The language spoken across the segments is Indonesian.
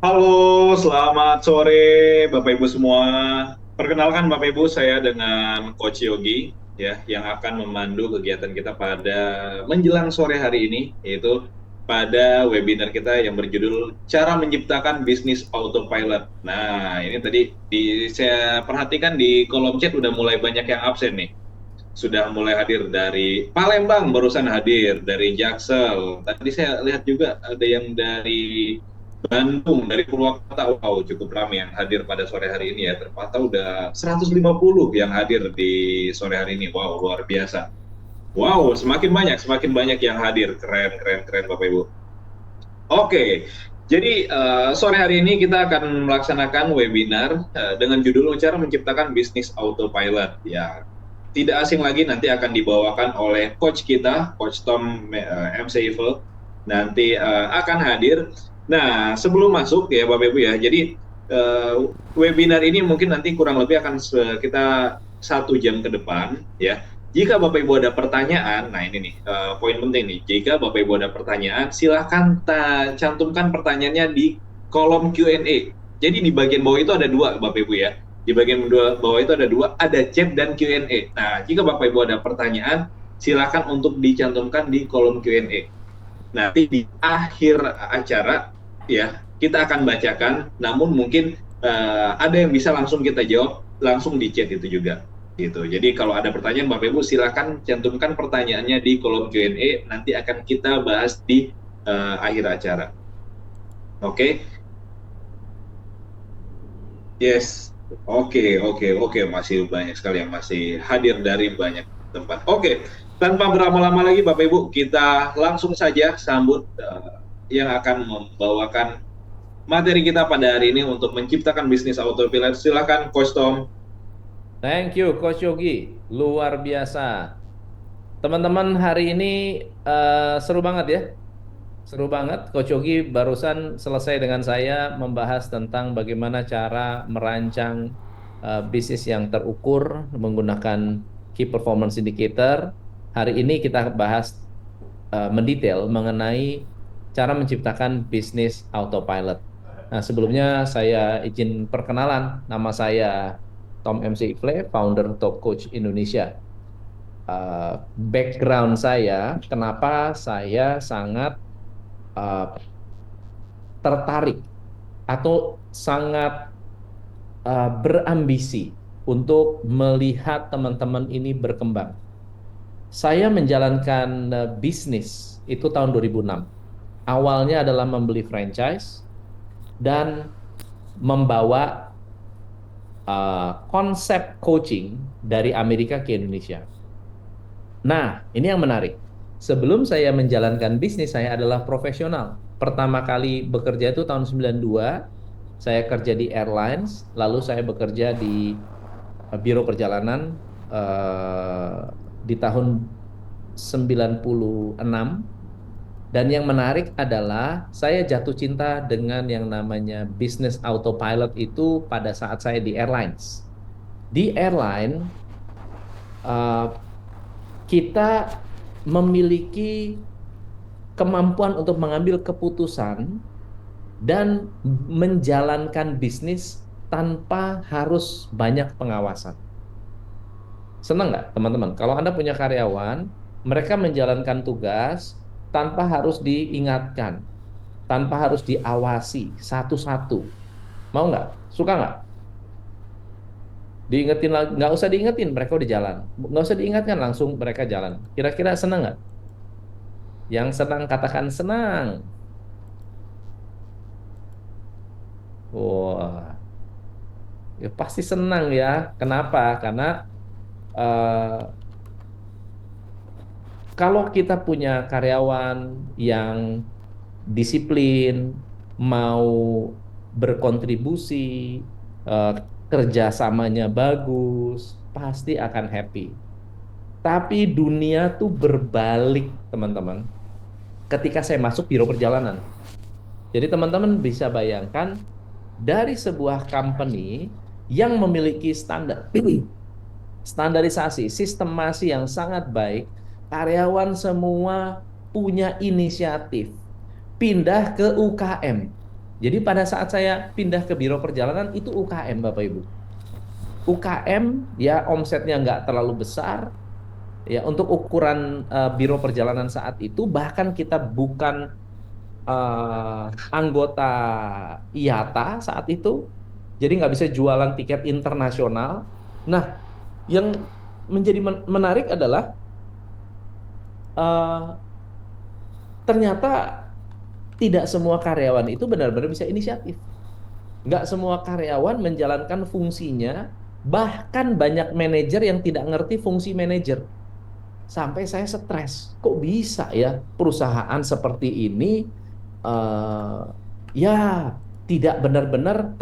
Halo, selamat sore Bapak Ibu semua. Perkenalkan Bapak Ibu, saya dengan Coach Yogi ya yang akan memandu kegiatan kita pada menjelang sore hari ini, yaitu pada webinar kita yang berjudul Cara Menciptakan Bisnis Autopilot. Nah, ini tadi saya perhatikan di kolom chat udah mulai banyak yang absen nih. Sudah mulai hadir dari Palembang, barusan hadir dari Jaksel. Tadi saya lihat juga ada yang dari Bandung, dari Purwakarta. Wow, cukup ramai yang hadir pada sore hari ini ya. Terpantau udah 150 yang hadir di sore hari ini. Wow, luar biasa. Wow, semakin banyak yang hadir. Keren, keren, keren Bapak Ibu. Oke, jadi sore hari ini kita akan melaksanakan webinar dengan judul Cara Menciptakan Bisnis Autopilot. Ya, tidak asing lagi nanti akan dibawakan oleh coach kita, Coach Tom MC Evil. Nanti akan hadir. Nah, sebelum masuk ya Bapak Ibu ya, jadi eh, webinar ini mungkin nanti kurang lebih akan kita 1 jam ke depan ya. Jika Bapak Ibu ada pertanyaan, nah ini nih poin penting nih. Jika Bapak Ibu ada pertanyaan, silahkan cantumkan pertanyaannya di kolom Q&A. Jadi di bagian bawah itu ada dua, Bapak Ibu ya. Di bagian bawah itu ada dua, ada chat dan Q&A. Nah, jika Bapak Ibu ada pertanyaan, silahkan untuk dicantumkan di kolom Q&A. Nanti di akhir acara ya kita akan bacakan, namun mungkin ada yang bisa langsung kita jawab langsung di chat itu juga gitu. Jadi kalau ada pertanyaan Bapak Ibu silakan cantumkan pertanyaannya di kolom Q&A, nanti akan kita bahas di akhir acara. Oke? Yes. Oke, masih banyak sekali yang masih hadir dari banyak tempat. Oke, tanpa berlama-lama lagi Bapak Ibu, kita langsung saja sambut yang akan membawakan materi kita pada hari ini untuk menciptakan bisnis autopilot. Silakan Coach Tom. Thank you, Coach Yogi. Luar biasa. Teman-teman, hari ini seru banget ya. Seru banget. Coach Yogi barusan selesai dengan saya membahas tentang bagaimana cara merancang bisnis yang terukur menggunakan Key Performance Indicator. Hari ini kita bahas mendetail mengenai cara menciptakan bisnis autopilot. Nah, sebelumnya saya izin perkenalan. Nama saya Tom MC Ifle, founder Top Coach Indonesia. Background saya, kenapa saya sangat uh, tertarik atau sangat berambisi untuk melihat teman-teman ini berkembang. Saya menjalankan bisnis itu tahun 2006. Awalnya adalah membeli franchise dan membawa konsep coaching dari Amerika ke Indonesia. Nah, ini yang menarik. Sebelum saya menjalankan bisnis, saya adalah profesional. Pertama kali bekerja itu tahun 92, saya kerja di airlines, lalu saya bekerja di biro perjalanan eh, di tahun 96. Dan yang menarik adalah saya jatuh cinta dengan yang namanya bisnis autopilot itu pada saat saya di airlines. Di airline, eh, kita memiliki kemampuan untuk mengambil keputusan dan menjalankan bisnis tanpa harus banyak pengawasan. Senang nggak, teman-teman? Kalau Anda punya karyawan, mereka menjalankan tugas tanpa harus diingatkan, tanpa harus diawasi satu-satu. Mau nggak? Suka nggak? Diingetin lagi, nggak usah diingetin, mereka udah jalan. Nggak usah diingatkan, langsung mereka jalan. Kira-kira senang nggak? Yang senang katakan senang. Wah, ya pasti senang ya. Kenapa? Karena eh, kalau kita punya karyawan yang disiplin, mau berkontribusi, eh, kerjasamanya bagus, pasti akan happy. Tapi dunia tuh berbalik, teman-teman. Ketika saya masuk biro perjalanan. Jadi teman-teman bisa bayangkan dari sebuah company yang memiliki standar standarisasi, sistemasi yang sangat baik, karyawan semua punya inisiatif pindah ke UKM. Jadi pada saat saya pindah ke biro perjalanan itu UKM Bapak Ibu. UKM ya omsetnya nggak terlalu besar ya untuk ukuran biro perjalanan saat itu bahkan kita bukan anggota IATA saat itu, jadi nggak bisa jualan tiket internasional. Nah, yang menjadi menarik adalah eh, ternyata tidak semua karyawan itu benar-benar bisa inisiatif. Nggak semua karyawan menjalankan fungsinya, bahkan banyak manajer yang tidak ngerti fungsi manajer. Sampai saya stres, kok bisa ya perusahaan seperti ini eh, ya tidak benar-benar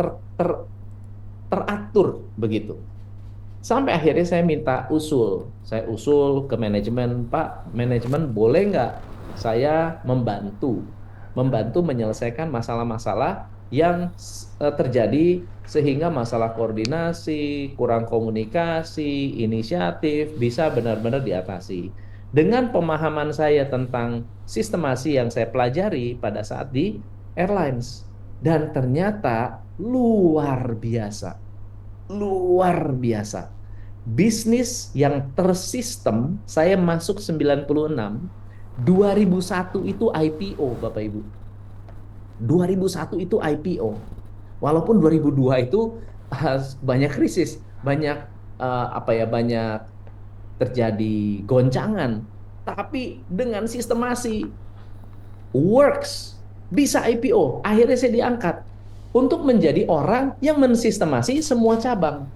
teratur begitu. Sampai akhirnya saya minta usul. Saya usul ke manajemen, Pak, manajemen boleh nggak saya membantu menyelesaikan masalah-masalah yang terjadi sehingga masalah koordinasi, kurang komunikasi, inisiatif bisa benar-benar diatasi. Dengan pemahaman saya tentang sistemasi yang saya pelajari pada saat di airlines. Dan ternyata luar biasa. Bisnis yang tersistem, saya masuk 96, 2001 itu IPO, Bapak Ibu. 2001 itu IPO. Walaupun 2002 itu banyak krisis, banyak banyak terjadi goncangan. Tapi dengan sistemasi works bisa IPO. Akhirnya saya diangkat untuk menjadi orang yang mensistemasi semua cabang.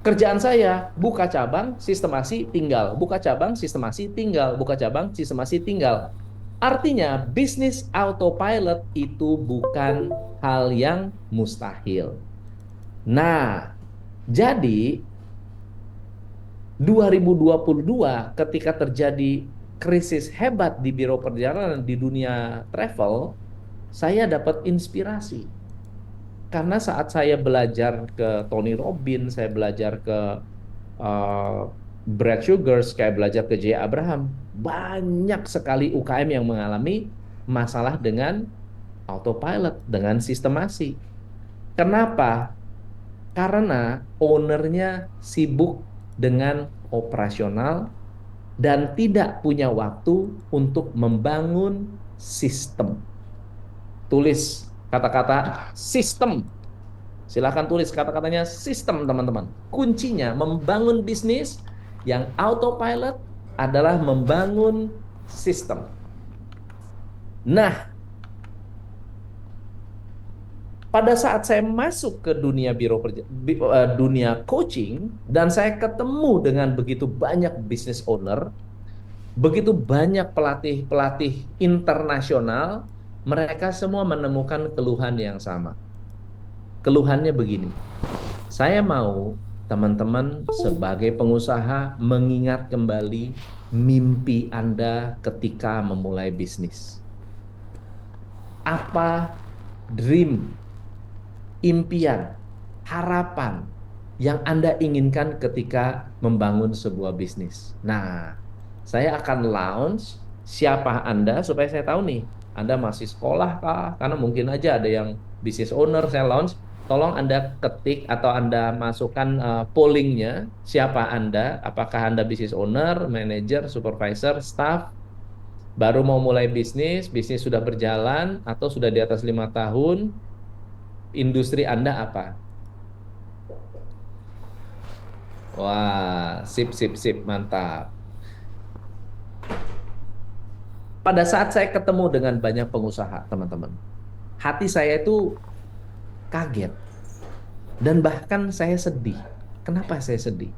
Kerjaan saya buka cabang, sistemasi, tinggal. Buka cabang, sistemasi, tinggal. Buka cabang, sistemasi, tinggal. Artinya, bisnis autopilot itu bukan hal yang mustahil. Nah, jadi 2022 ketika terjadi krisis hebat di biro perjalanan di dunia travel, saya dapat inspirasi. Karena saat saya belajar ke Tony Robbins, saya belajar ke uh, Brad Sugars, kayak belajar ke J. Abraham, banyak sekali UKM yang mengalami masalah dengan autopilot, dengan sistemasi. Kenapa? Karena ownernya sibuk dengan operasional dan tidak punya waktu untuk membangun sistem. Tulis kata-kata sistem. Silahkan tulis kata-katanya sistem, teman-teman. Kuncinya membangun bisnis yang autopilot adalah membangun sistem. Nah, pada saat saya masuk ke dunia dunia coaching dan saya ketemu dengan begitu banyak business owner, begitu banyak pelatih-pelatih internasional, mereka semua menemukan keluhan yang sama. Keluhannya begini, saya mau teman-teman sebagai pengusaha mengingat kembali mimpi Anda ketika memulai bisnis. Apa dream, impian, harapan yang Anda inginkan ketika membangun sebuah bisnis? Nah, saya akan launch siapa Anda supaya saya tahu nih, Anda masih sekolah kah? Karena mungkin aja ada yang business owner, saya launch. Tolong Anda ketik atau Anda masukkan pollingnya, siapa Anda, apakah Anda business owner, manager, supervisor, staff, baru mau mulai bisnis, bisnis sudah berjalan, atau sudah di atas 5 tahun, industri Anda apa? Wah, sip, sip, sip, mantap. Pada saat saya ketemu dengan banyak pengusaha, teman-teman, hati saya itu kaget. Dan bahkan saya sedih. Kenapa saya sedih?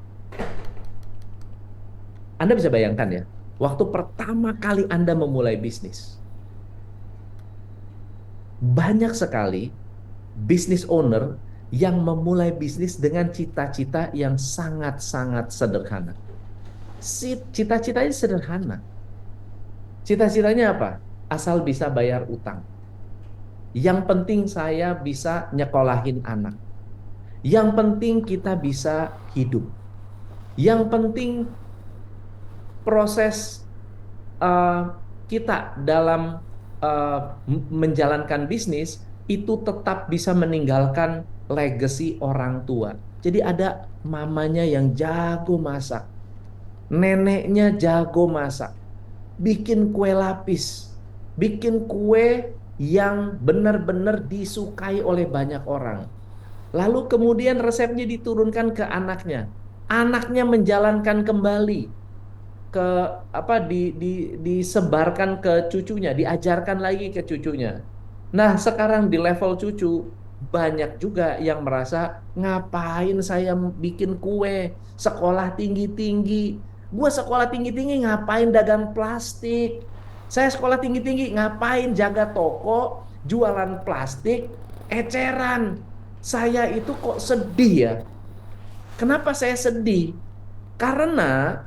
Anda bisa bayangkan ya, waktu pertama kali Anda memulai bisnis, banyak sekali business owner yang memulai bisnis dengan cita-cita yang sangat-sangat sederhana. Cita-citanya sederhana. Cita-citanya apa? Asal bisa bayar utang. Yang penting saya bisa nyekolahin anak. Yang penting kita bisa hidup. Yang penting proses kita dalam menjalankan bisnis itu tetap bisa meninggalkan legacy orang tua. Jadi ada mamanya yang jago masak, neneknya jago masak, bikin kue lapis, bikin kue yang benar-benar disukai oleh banyak orang. Lalu kemudian resepnya diturunkan ke anaknya. Anaknya menjalankan kembali ke apa disebarkan ke cucunya, diajarkan lagi ke cucunya. Nah, sekarang di level cucu banyak juga yang merasa ngapain saya bikin kue, sekolah tinggi-tinggi. Gua sekolah tinggi-tinggi ngapain dagang plastik? Saya sekolah tinggi-tinggi ngapain jaga toko, jualan plastik, eceran. Saya itu kok sedih ya. Kenapa saya sedih? Karena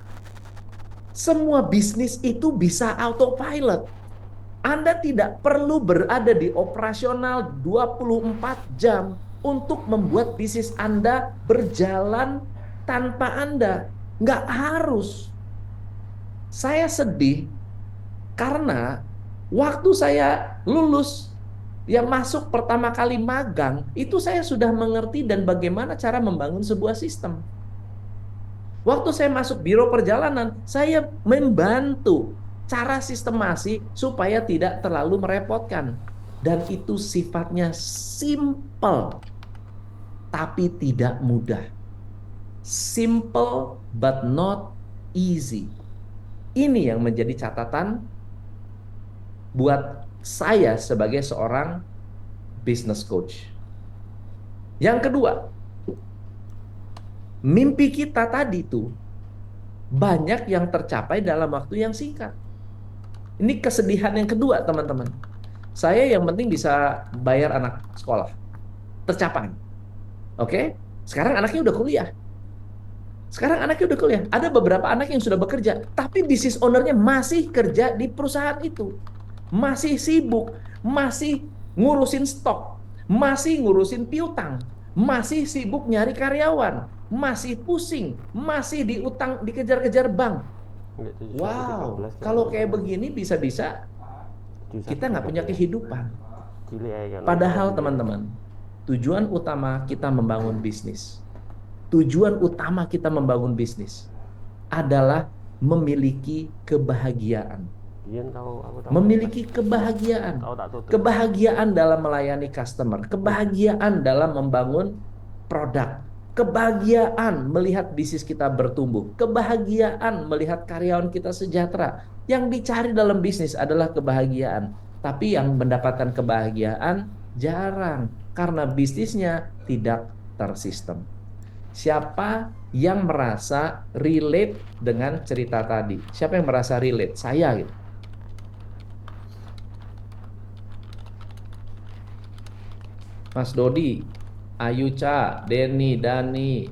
semua bisnis itu bisa autopilot. Anda tidak perlu berada di operasional 24 jam untuk membuat bisnis Anda berjalan tanpa Anda. Nggak harus. Saya sedih karena waktu saya lulus, yang masuk pertama kali magang, itu saya sudah mengerti dan bagaimana cara membangun sebuah sistem. Waktu saya masuk biro perjalanan, saya membantu cara sistemasi supaya tidak terlalu merepotkan. Dan itu sifatnya simple, tapi tidak mudah. Simple but not easy. Ini yang menjadi catatan buat saya sebagai seorang business coach. Yang kedua, mimpi kita tadi tuh banyak yang tercapai dalam waktu yang singkat. Ini kesedihan yang kedua, teman-teman. Saya yang penting bisa bayar anak sekolah. Tercapai. Oke? Sekarang anaknya udah kuliah. Sekarang anaknya udah kuliah. Ada beberapa anak yang sudah bekerja, tapi bisnis ownernya masih kerja di perusahaan itu. Masih sibuk, masih ngurusin stok, masih ngurusin piutang, masih sibuk nyari karyawan, masih pusing, masih diutang, dikejar-kejar bank. Wow, kalau kayak begini bisa-bisa kita nggak punya kehidupan. Padahal teman-teman, tujuan utama kita membangun bisnis, tujuan utama kita membangun bisnis adalah memiliki kebahagiaan. Memiliki kebahagiaan. Kebahagiaan dalam melayani customer, kebahagiaan dalam membangun produk, kebahagiaan melihat bisnis kita bertumbuh, kebahagiaan melihat karyawan kita sejahtera. Yang dicari dalam bisnis adalah kebahagiaan. Tapi yang mendapatkan kebahagiaan jarang karena bisnisnya tidak tersistem. Siapa yang merasa relate dengan cerita tadi? Siapa yang merasa relate? Saya gitu. Mas Dodi, Ayuca, Denny, Dani,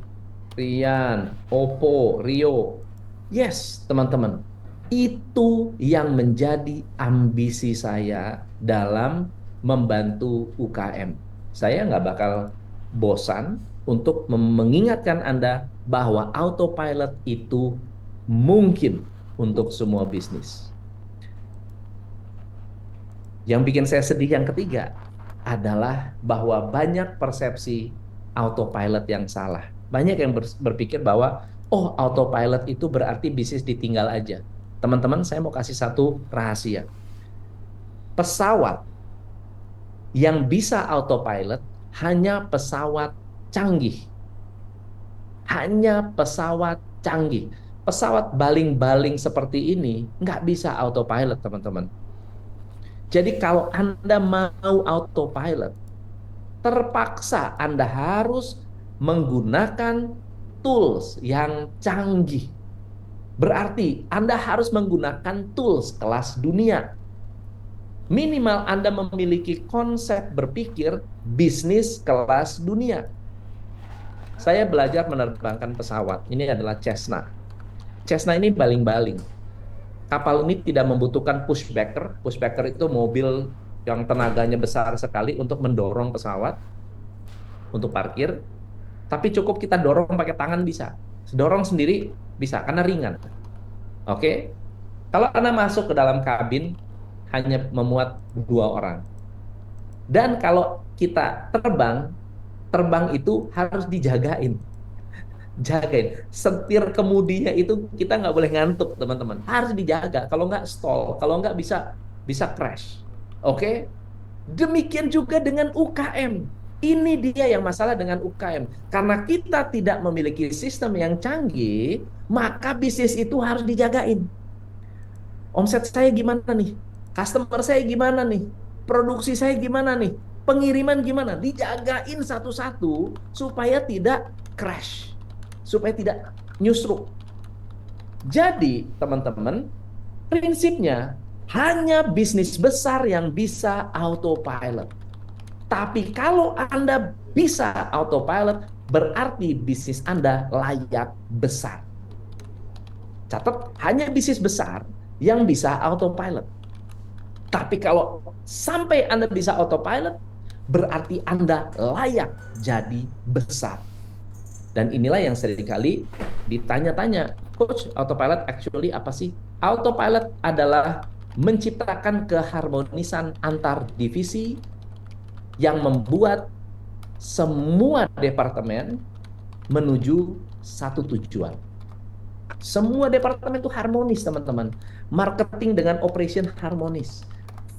Rian, Oppo, Rio. Yes, teman-teman. Itu yang menjadi ambisi saya dalam membantu UKM. Saya nggak bakal bosan untuk mengingatkan Anda bahwa autopilot itu mungkin untuk semua bisnis. Yang bikin saya sedih yang ketiga adalah bahwa banyak persepsi autopilot yang salah. Banyak yang berpikir bahwa, oh autopilot itu berarti bisnis ditinggal aja. Teman-teman, saya mau kasih satu rahasia. Pesawat yang bisa autopilot hanya pesawat canggih. Hanya pesawat canggih. Pesawat baling-baling seperti ini nggak bisa autopilot, teman-teman. Jadi kalau Anda mau autopilot, terpaksa Anda harus menggunakan tools yang canggih. Berarti Anda harus menggunakan tools kelas dunia. Minimal Anda memiliki konsep berpikir bisnis kelas dunia. Saya belajar menerbangkan pesawat. Ini adalah Cessna. Cessna ini baling-baling. Kapal ini tidak membutuhkan pushbacker. Pushbacker itu mobil yang tenaganya besar sekali untuk mendorong pesawat untuk parkir. Tapi cukup kita dorong pakai tangan bisa. Dorong sendiri bisa karena ringan. Oke. Kalau Anda masuk ke dalam kabin hanya memuat 2 orang. Dan kalau kita terbang, terbang itu harus dijagain. Jagain. Setir kemudinya itu kita nggak boleh ngantuk, teman-teman. Harus dijaga. Kalau nggak stall, kalau nggak bisa bisa crash. Oke? Demikian juga dengan UKM. Ini dia yang masalah dengan UKM. Karena kita tidak memiliki sistem yang canggih, maka bisnis itu harus dijagain. Omset saya gimana nih? Customer saya gimana nih? Produksi saya gimana nih? Pengiriman gimana? Dijagain satu-satu supaya tidak crash, supaya tidak nyusruk. Jadi, teman-teman, prinsipnya hanya bisnis besar yang bisa autopilot. Tapi kalau Anda bisa autopilot, berarti bisnis Anda layak besar. Catat, hanya bisnis besar yang bisa autopilot. Tapi kalau sampai Anda bisa autopilot, berarti Anda layak jadi besar. Dan inilah yang seringkali ditanya-tanya, Coach, autopilot actually apa sih? Autopilot adalah menciptakan keharmonisan antar divisi yang membuat semua departemen menuju satu tujuan. Semua departemen itu harmonis, teman-teman. Marketing dengan operation harmonis.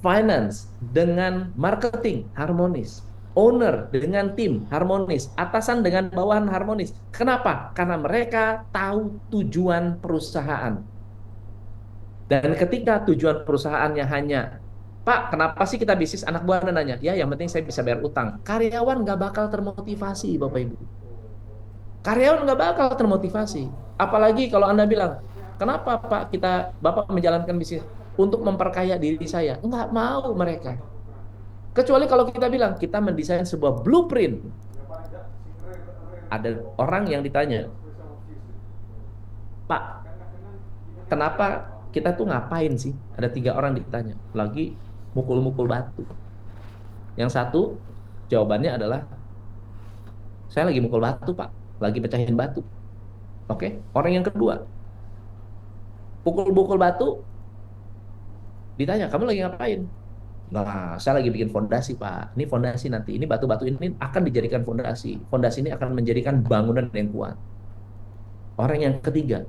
Finance dengan marketing harmonis. Owner dengan tim harmonis. Atasan dengan bawahan harmonis. Kenapa? Karena mereka tahu tujuan perusahaan. Dan ketika tujuan perusahaannya hanya, Pak, kenapa sih kita bisnis? Anak buah nanya, ya yang penting saya bisa bayar utang. Karyawan nggak bakal termotivasi, Bapak Ibu. Karyawan nggak bakal termotivasi. Apalagi kalau Anda bilang, kenapa Pak Bapak menjalankan bisnis untuk memperkaya diri saya? Nggak mau mereka. Kecuali kalau kita bilang, kita mendesain sebuah blueprint. Ada orang yang ditanya, Pak, kenapa kita tuh ngapain sih? Ada 3 orang ditanya, lagi mukul-mukul batu. Yang satu, jawabannya adalah, saya lagi mukul batu Pak, lagi pecahin batu. Oke, orang yang kedua, pukul-pukul batu, ditanya, kamu lagi ngapain? Nah, saya lagi bikin fondasi, Pak. Ini fondasi nanti. Ini batu-batu ini akan dijadikan fondasi. Fondasi ini akan menjadikan bangunan yang kuat. Orang yang ketiga,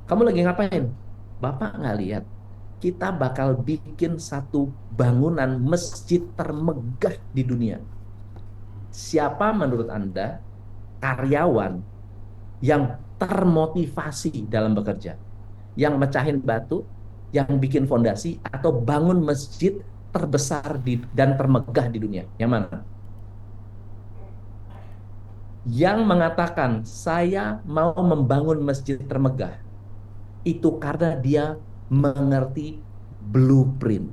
kamu lagi ngapain? Bapak nggak lihat. Kita bakal bikin satu bangunan masjid termegah di dunia. Siapa menurut Anda karyawan yang termotivasi dalam bekerja? Yang mecahin batu, yang bikin fondasi, atau bangun masjid terbesar dan termegah di dunia? Yang mana? Yang mengatakan saya mau membangun masjid termegah itu karena dia mengerti blueprint.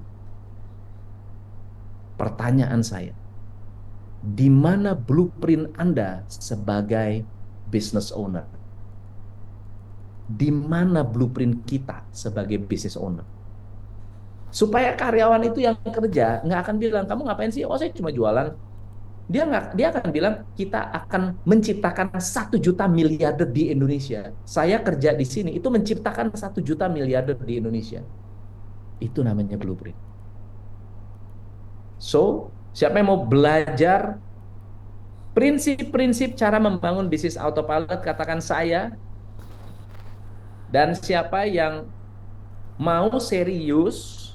Pertanyaan saya, di mana blueprint Anda sebagai business owner? Di mana blueprint kita sebagai business owner? Supaya karyawan itu yang kerja nggak akan bilang, kamu ngapain sih? Oh, saya cuma jualan. Dia akan bilang, kita akan menciptakan 1 juta miliarder di Indonesia. Saya kerja di sini itu menciptakan 1 juta miliarder di Indonesia. Itu namanya blueprint. So, siapa yang mau belajar prinsip-prinsip cara membangun bisnis autopilot, katakan saya. Dan siapa yang mau serius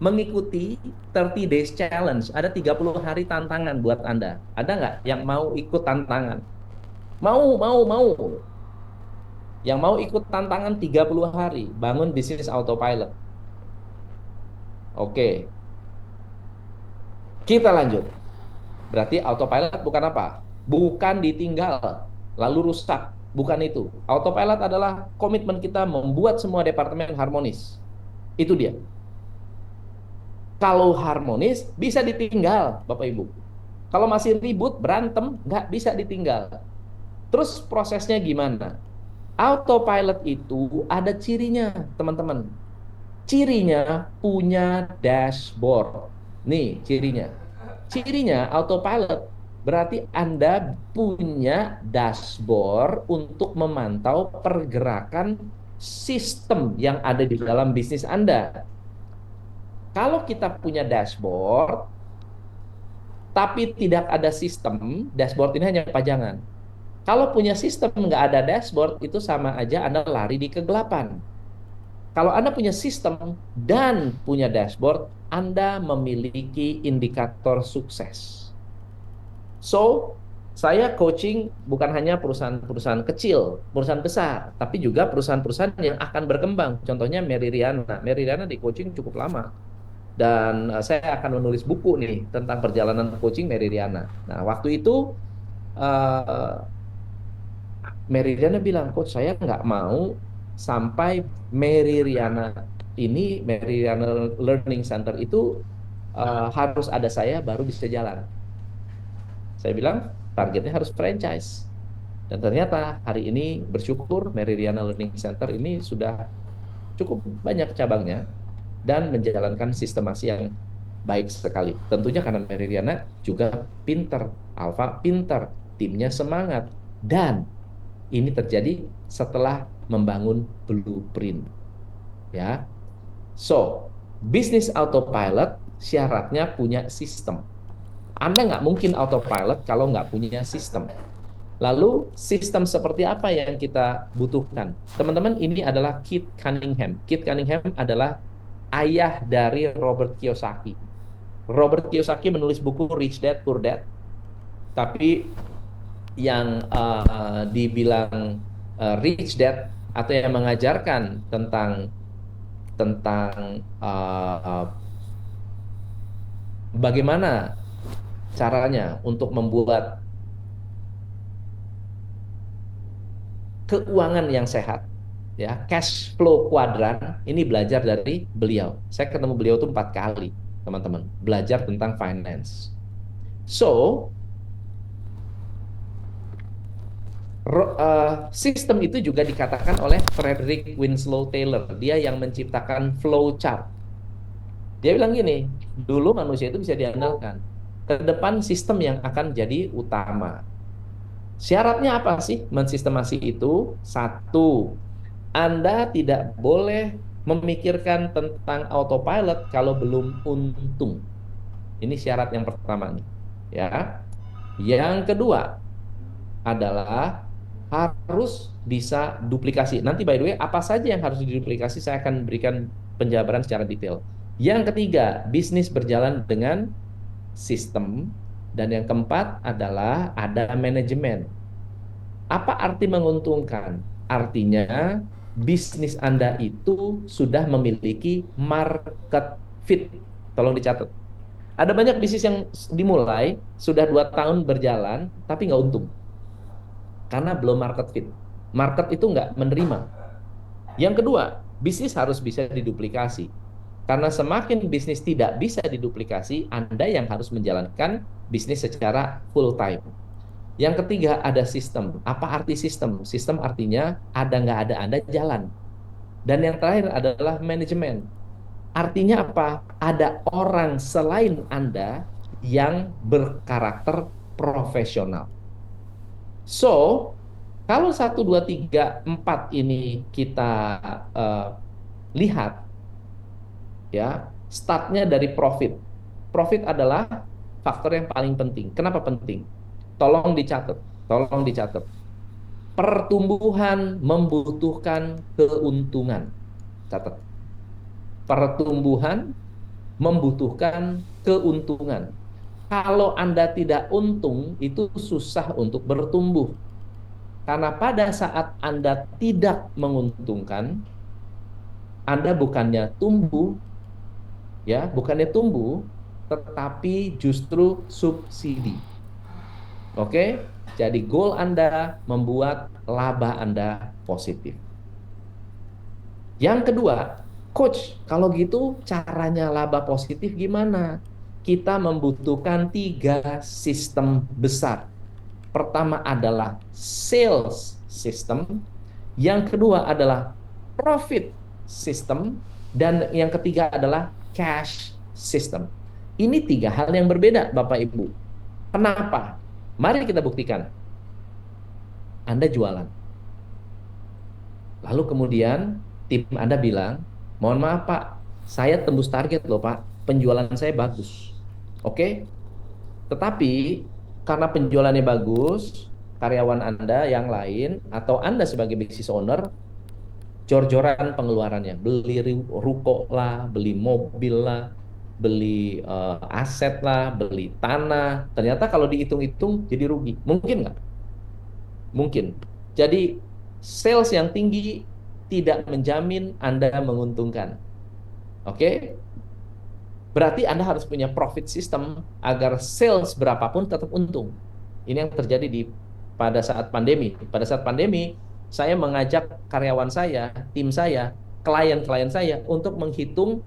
mengikuti 30 days challenge, ada 30 hari tantangan buat Anda. Ada nggak yang mau ikut tantangan? Mau. Yang mau ikut tantangan 30 hari, bangun bisnis autopilot. Oke, kita lanjut. Berarti autopilot bukan apa? Bukan ditinggal, lalu rusak. Bukan itu. Autopilot adalah komitmen kita membuat semua departemen harmonis. Itu dia. Kalau harmonis, bisa ditinggal, Bapak Ibu. Kalau masih ribut, berantem, nggak bisa ditinggal. Terus prosesnya gimana? Autopilot itu ada cirinya, teman-teman. Cirinya punya dashboard. Nih, cirinya. Cirinya autopilot. Berarti Anda punya dashboard untuk memantau pergerakan sistem yang ada di dalam bisnis Anda. Kalau kita punya dashboard, tapi tidak ada sistem, dashboard ini hanya pajangan. Kalau punya sistem nggak ada dashboard, itu sama aja Anda lari di kegelapan. Kalau Anda punya sistem dan punya dashboard, Anda memiliki indikator sukses. So, saya coaching bukan hanya perusahaan-perusahaan kecil, perusahaan besar, tapi juga perusahaan-perusahaan yang akan berkembang. Contohnya Mary Riana. Mary Riana di coaching cukup lama. Dan saya akan menulis buku nih tentang perjalanan coaching Mary Riana. Nah, waktu itu uh, Mary Riana bilang, Coach, saya nggak mau sampai Mary Riana ini, Mary Riana Learning Center itu harus ada saya baru bisa jalan. Saya bilang, targetnya harus franchise. Dan ternyata hari ini bersyukur Mary Riana Learning Center ini sudah cukup banyak cabangnya dan menjalankan sistemasi yang baik sekali. Tentunya karena Mary Riana juga pinter, Alfa pinter, timnya semangat. Dan ini terjadi setelah membangun blueprint. Ya, so bisnis autopilot syaratnya punya sistem. Anda nggak mungkin autopilot kalau nggak punya sistem. Lalu sistem seperti apa yang kita butuhkan? Teman-teman, ini adalah Kit Cunningham. Kit Cunningham adalah ayah dari Robert Kiyosaki. Robert Kiyosaki menulis buku Rich Dad Poor Dad, tapi yang dibilang Rich Dad atau yang mengajarkan tentang tentang bagaimana caranya untuk membuat keuangan yang sehat, ya, cash flow kuadran, ini belajar dari beliau. Saya ketemu beliau tuh 4 kali, teman-teman, belajar tentang finance. So sistem itu juga dikatakan oleh Frederick Winslow Taylor. Dia yang menciptakan flow chart. Dia bilang gini, dulu manusia itu bisa diandalkan. Ke depan sistem yang akan jadi utama. Syaratnya apa sih mensistemasi itu? Satu, Anda tidak boleh memikirkan tentang autopilot kalau belum untung. Ini syarat yang pertama nih. Ya. Yang kedua adalah harus bisa duplikasi. Nanti by the way, apa saja yang harus diduplikasi saya akan berikan penjabaran secara detail. Yang ketiga, bisnis berjalan dengan sistem. Dan yang keempat adalah ada manajemen. Apa arti menguntungkan? Artinya bisnis Anda itu sudah memiliki market fit. Tolong dicatat. Ada banyak bisnis yang dimulai, sudah 2 tahun berjalan, tapi nggak untung. Karena belum market fit. Market itu nggak menerima. Yang kedua, bisnis harus bisa diduplikasi. Karena semakin bisnis tidak bisa diduplikasi, Anda yang harus menjalankan bisnis secara full time. Yang ketiga, ada sistem. Apa arti sistem? Sistem artinya ada nggak ada Anda jalan. Dan yang terakhir adalah manajemen. Artinya apa? Ada orang selain Anda yang berkarakter profesional. So, kalau 1, 2, 3, 4 ini kita uh, lihat, ya, startnya dari profit. Profit adalah faktor yang paling penting. Kenapa penting? Tolong dicatat, tolong dicatat. Pertumbuhan membutuhkan keuntungan. Catat. Pertumbuhan membutuhkan keuntungan. Kalau Anda tidak untung, itu susah untuk bertumbuh. Karena pada saat Anda tidak menguntungkan, Anda bukannya tumbuh, ya, bukannya tumbuh, tetapi justru subsidi. Oke? Jadi goal Anda membuat laba Anda positif. Yang kedua, coach, kalau gitu caranya laba positif gimana? Kita membutuhkan 3 sistem besar. Pertama adalah sales system, yang kedua adalah profit system, dan yang ketiga adalah cash system. Ini 3 hal yang berbeda, Bapak Ibu. Kenapa? Mari kita buktikan. Anda jualan. Lalu kemudian tim Anda bilang, mohon maaf Pak, saya tembus target loh Pak, penjualan saya bagus. Oke? Tetapi karena penjualannya bagus, karyawan Anda yang lain atau Anda sebagai business owner jor-joran pengeluarannya, beli ruko lah, beli mobil lah, beli aset lah, beli tanah. Ternyata kalau dihitung-hitung jadi rugi. Mungkin nggak? Mungkin. Jadi sales yang tinggi tidak menjamin Anda menguntungkan. Oke? Berarti Anda harus punya profit system agar sales berapapun tetap untung. Ini yang terjadi pada saat pandemi. Pada saat pandemi, saya mengajak karyawan saya, tim saya, klien-klien saya untuk menghitung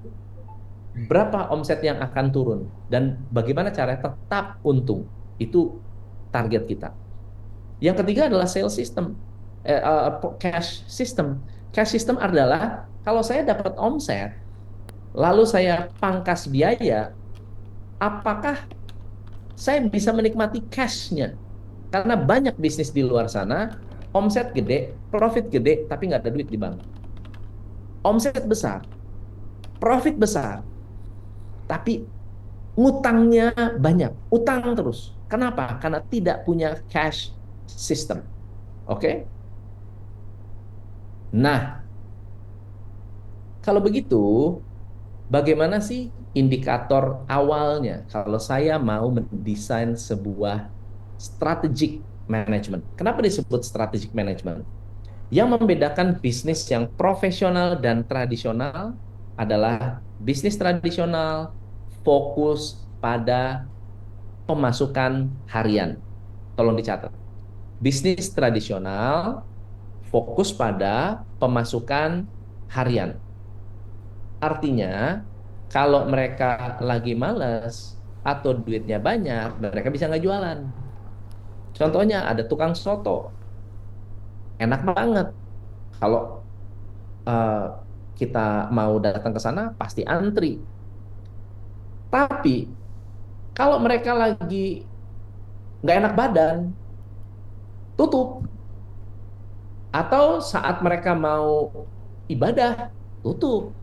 berapa omset yang akan turun dan bagaimana cara tetap untung. Itu target kita. Yang ketiga adalah sales system, cash system. Cash system adalah kalau saya dapat omset, lalu saya pangkas biaya, apakah saya bisa menikmati cash-nya? Karena banyak bisnis di luar sana, omset gede, profit gede, tapi nggak ada duit di bank. Omset besar, profit besar, tapi ngutangnya banyak, utang terus. Kenapa? Karena tidak punya cash system. Oke? Nah, kalau begitu, bagaimana sih indikator awalnya kalau saya mau mendesain sebuah strategic management? Kenapa disebut strategic management? Yang membedakan bisnis yang profesional dan tradisional adalah bisnis tradisional fokus pada pemasukan harian. Tolong dicatat. Bisnis tradisional fokus pada pemasukan harian. Artinya, kalau mereka lagi males atau duitnya banyak, mereka bisa nggak jualan. Contohnya ada tukang soto, enak banget. Kalau eh, kita mau datang ke sana, pasti antri. Tapi kalau mereka lagi nggak enak badan, tutup. Atau saat mereka mau ibadah, tutup.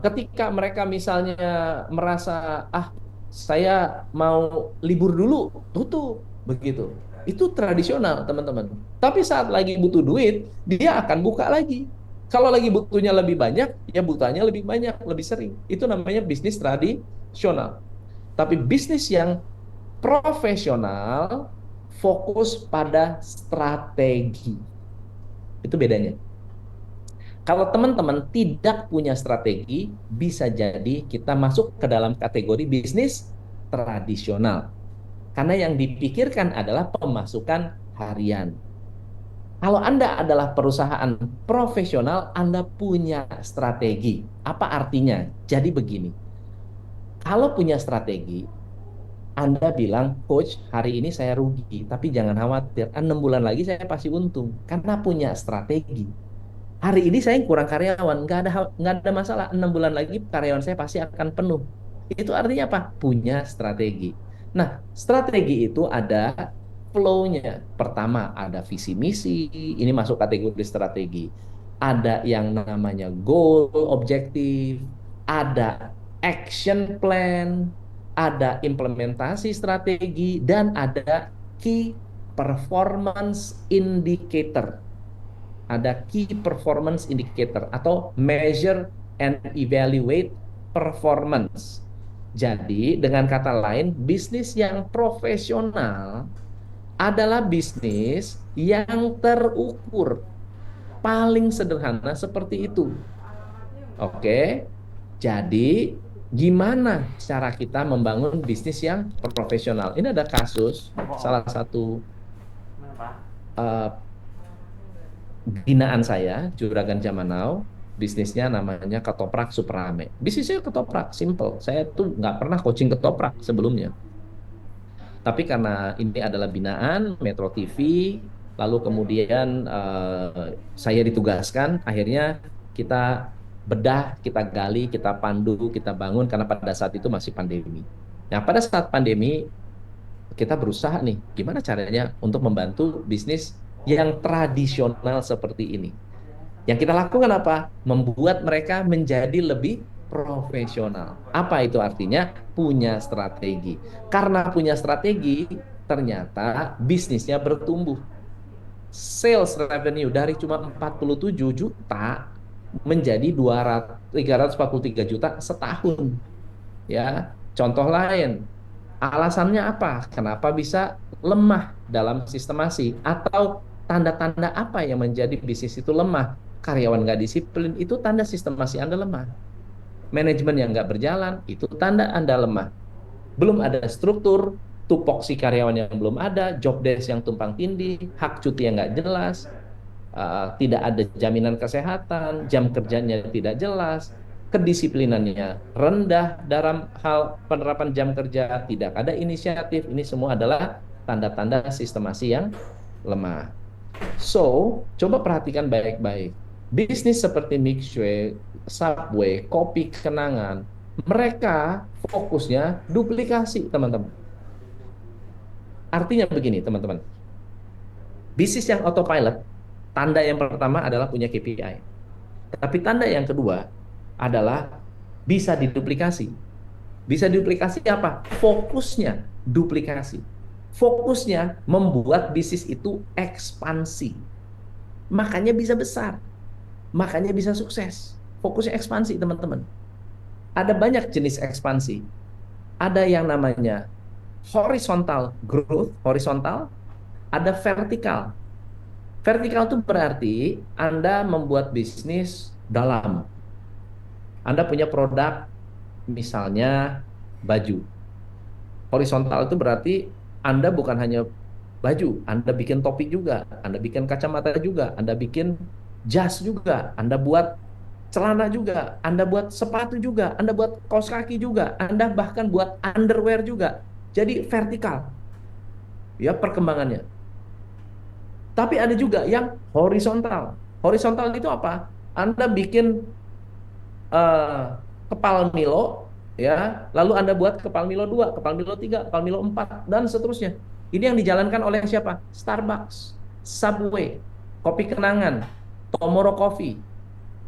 Ketika mereka misalnya merasa saya mau libur dulu, tutup begitu. Itu tradisional teman-teman. Tapi saat lagi butuh duit, dia akan buka lagi. Kalau lagi butuhnya lebih banyak, ya bukanya lebih banyak, lebih sering. Itu namanya bisnis tradisional. Tapi bisnis yang profesional fokus pada strategi. Itu bedanya. Kalau teman-teman tidak punya strategi, bisa jadi kita masuk ke dalam kategori bisnis tradisional. Karena yang dipikirkan adalah pemasukan harian. Kalau Anda adalah perusahaan profesional, Anda punya strategi. Apa artinya? Jadi begini, kalau punya strategi, Anda bilang, Coach, hari ini saya rugi, tapi jangan khawatir, 6 bulan lagi saya pasti untung. Karena punya strategi. Hari ini saya kurang karyawan, nggak ada masalah. 6 bulan lagi karyawan saya pasti akan penuh. Itu artinya apa? Punya strategi. Nah, strategi itu ada flow-nya. Pertama ada visi misi, ini masuk kategori strategi. Ada yang namanya goal, objektif, ada action plan, ada implementasi strategi, dan ada key performance indicator. Ada key performance indicator atau measure and evaluate performance. Jadi, dengan kata lain, bisnis yang profesional adalah bisnis yang terukur. Paling sederhana seperti itu. Oke. Jadi, gimana cara kita membangun bisnis yang profesional? Ini ada kasus salah satu uh, binaan saya, Juragan Zaman Now, bisnisnya namanya ketoprak super rame. Bisnisnya ketoprak, simple. Saya tuh nggak pernah coaching ketoprak sebelumnya. Tapi karena ini adalah binaan Metro TV, lalu kemudian saya ditugaskan, akhirnya kita bedah, kita gali, kita pandu, kita bangun, karena pada saat itu masih pandemi. Nah, pada saat pandemi, kita berusaha nih, gimana caranya untuk membantu bisnis yang tradisional seperti ini. Yang kita lakukan apa? Membuat mereka menjadi lebih profesional. Apa itu artinya? Punya strategi. Karena punya strategi, ternyata bisnisnya bertumbuh. Sales revenue dari cuma 47 juta menjadi 343 juta setahun. Ya, contoh lain, alasannya apa? Kenapa bisa lemah dalam sistemasi? Atau tanda-tanda apa yang menjadi bisnis itu lemah? Karyawan nggak disiplin, itu tanda sistemasi Anda lemah. Manajemen yang nggak berjalan, itu tanda Anda lemah. Belum ada struktur, tupoksi karyawan yang belum ada, job desk yang tumpang tindih, hak cuti yang nggak jelas, tidak ada jaminan kesehatan, jam kerjanya tidak jelas, kedisiplinannya rendah dalam hal penerapan jam kerja, tidak ada inisiatif. Ini semua adalah tanda-tanda sistemasi yang lemah. So, coba perhatikan baik-baik. Bisnis seperti Mixway, Subway, Kopi Kenangan, mereka fokusnya duplikasi, teman-teman. Artinya begini, teman-teman. Bisnis yang autopilot, tanda yang pertama adalah punya KPI. Tapi tanda yang kedua adalah bisa diduplikasi. Bisa duplikasi apa? Fokusnya duplikasi. Fokusnya membuat bisnis itu ekspansi. Makanya bisa besar. Makanya bisa sukses. Fokusnya ekspansi, teman-teman. Ada banyak jenis ekspansi. Ada yang namanya horizontal growth, horizontal, ada vertikal. Vertikal itu berarti Anda membuat bisnis dalam. Anda punya produk, misalnya baju. Horizontal itu berarti Anda bukan hanya baju, Anda bikin topi juga, Anda bikin kacamata juga, Anda bikin jas juga, Anda buat celana juga, Anda buat sepatu juga, Anda buat kaos kaki juga, Anda bahkan buat underwear juga. Jadi vertikal, ya perkembangannya. Tapi ada juga yang horizontal. Horizontal itu apa? Anda bikin eh, kepal Milo, ya, lalu Anda buat kepal Milo 2, kepal Milo 3, kepal Milo 4, dan seterusnya. Ini yang dijalankan oleh siapa? Starbucks, Subway, Kopi Kenangan, Tomorrow Coffee,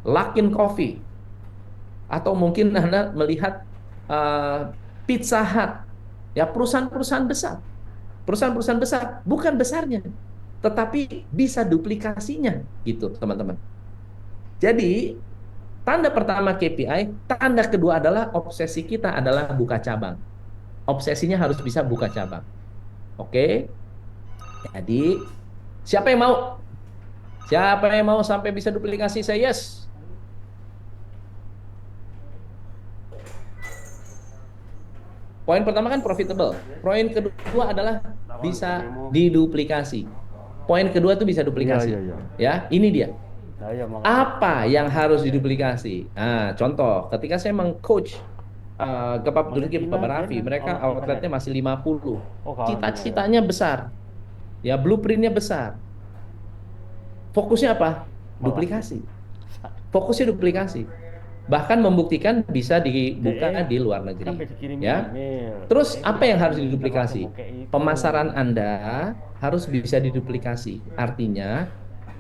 Luckin Coffee, atau mungkin Anda melihat eh, Pizza Hut, ya perusahaan-perusahaan besar. Perusahaan-perusahaan besar, bukan besarnya, tetapi bisa duplikasinya, gitu, teman-teman. Jadi, tanda pertama KPI, tanda kedua adalah obsesi kita adalah buka cabang. Obsesinya harus bisa buka cabang. Oke? Jadi, siapa yang mau? Siapa yang mau sampai bisa duplikasi? Saya yes. Poin pertama kan profitable. Poin kedua adalah bisa diduplikasi. Poin kedua itu bisa Iya, duplikasi. iya, iya. Ya, ini dia. Nah, iya, Apa yang harus diduplikasi? Nah, contoh, ketika saya meng-coach Kebab Durki Bapak Raffi, mereka outletnya masih 50. Oh, kawan. Cita-citanya besar. Ya, blueprintnya besar. Fokusnya apa? Duplikasi. Fokusnya duplikasi. Bahkan membuktikan bisa dibuka di luar negeri. Ya. Terus apa yang harus diduplikasi? Pemasaran Anda harus bisa diduplikasi. Artinya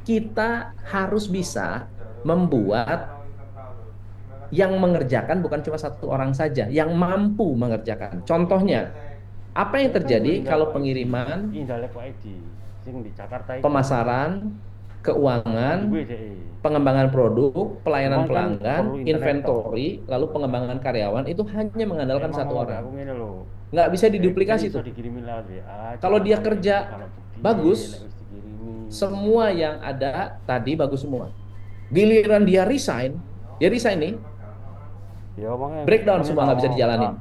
kita harus bisa membuat yang mengerjakan bukan cuma satu orang saja, yang mampu mengerjakan. Contohnya, apa yang terjadi kalau pengiriman, pemasaran, keuangan, pengembangan produk, pelayanan pelanggan, inventory, lalu pengembangan karyawan itu hanya mengandalkan satu orang. Nggak bisa diduplikasi tuh. Kalau dia kerja bagus, semua yang ada tadi bagus semua. Giliran dia resign, nih, breakdown semua nggak bisa dijalanin.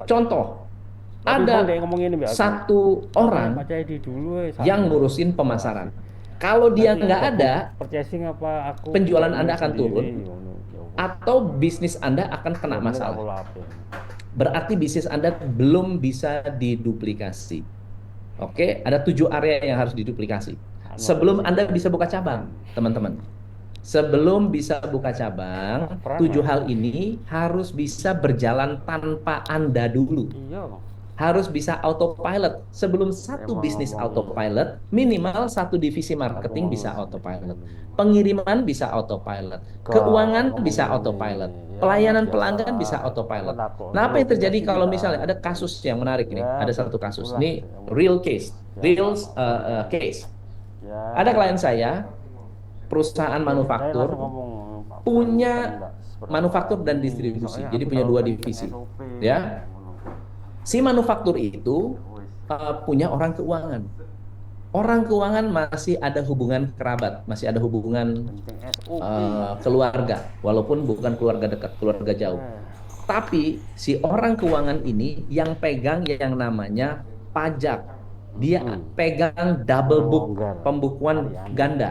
Contoh, ada satu orang yang ngurusin pemasaran. Kalau dia nggak ada, penjualan Anda akan turun, atau bisnis Anda akan kena masalah. Berarti bisnis Anda belum bisa diduplikasi. Oke, ada 7 area yang harus diduplikasi. Sebelum Anda bisa buka cabang, teman-teman. Sebelum bisa buka cabang, 7 hal ini harus bisa berjalan tanpa Anda dulu. harus bisa autopilot. Sebelum Saya satu mau bisnis ngomong, autopilot, minimal satu divisi aku marketing mau bisa sedikit autopilot. ini. Pengiriman bisa autopilot. Ke Keuangan bisa ngomongin ini, autopilot. ya Pelayanan pelanggan bisa biasalah. Kan autopilot. aku Nah, apa dulu yang terjadi bisnis kalau juga misalnya ada gitu. kasus yang menarik nih? Ya Ada satu kasus. begitulah Ini yang real case. biasa Real apapun ya. case. Ya Ada klien saya, perusahaan saya langsung manufaktur, ngomong, Pak Fran kan punya nggak seperti manufaktur saat dan ini. distribusi. Soalnya Jadi aku punya terlalu dua kenceng divisi. SOP. Ya, si manufaktur itu punya orang keuangan. Orang keuangan masih ada hubungan kerabat, masih ada hubungan Kenceng SOP. keluarga, walaupun bukan keluarga dekat, keluarga jauh. Eh, Tapi si orang keuangan ini yang pegang yang namanya pajak. Dia pegang double orang book, longgar pembukuan harian. ganda.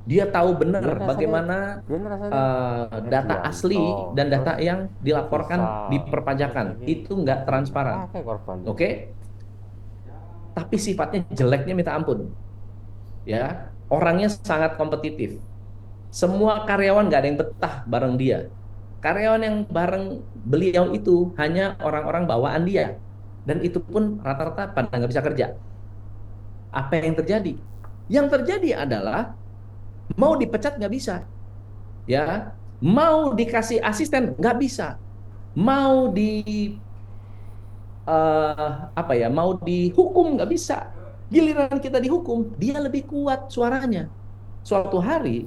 Dia tahu Dia benar rasanya bagaimana dia rasanya data asli Hedianto, dan terus data yang dilaporkan di Visa, terus perpajakan. lagi Itu nggak transparan. pakai korban Oke? itu. Okay? Tapi sifatnya jeleknya minta ampun. Ya, orangnya sangat kompetitif. Semua karyawan nggak ada yang betah bareng dia. Karyawan yang bareng beliau itu hanya orang-orang bawaan dia. Dan itu pun rata-rata pada nggak bisa kerja. Apa yang terjadi? Yang terjadi adalah mau dipecat nggak bisa, ya. Mau dikasih asisten nggak bisa. Mau apa ya? Mau dihukum nggak bisa. Giliran kita dihukum, dia lebih kuat suaranya. Suatu hari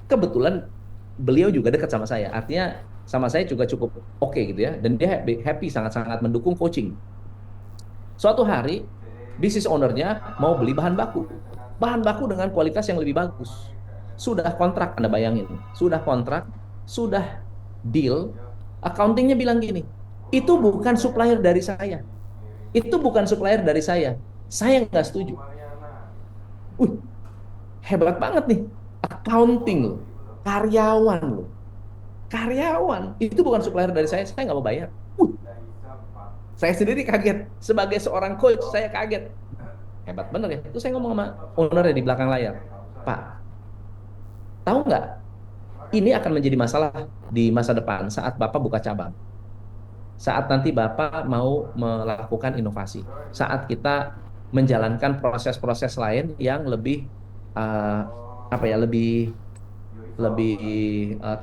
kebetulan beliau juga dekat sama saya. Artinya sama saya juga cukup oke gitu ya. Dan dia happy sangat-sangat mendukung coaching. Suatu hari bisnis ownernya mau beli bahan baku. Bahan baku dengan kualitas yang lebih bagus. Sudah kontrak, Anda bayangin. Sudah kontrak, sudah deal, accountingnya bilang gini, itu bukan supplier dari saya. Itu bukan supplier dari saya. Saya nggak setuju. Uh, hebat banget nih. Accounting loh. Karyawan loh. Karyawan. Itu bukan supplier dari saya nggak mau bayar. Saya sendiri kaget. Sebagai seorang coach, saya kaget. Hebat bener ya. Itu saya ngomong sama owner di belakang layar. Pak, tahu nggak? Ini akan menjadi masalah di masa depan saat Bapak buka cabang. Saat nanti Bapak mau melakukan inovasi. Saat kita menjalankan proses-proses lain yang lebih uh, apa ya, lebih lebih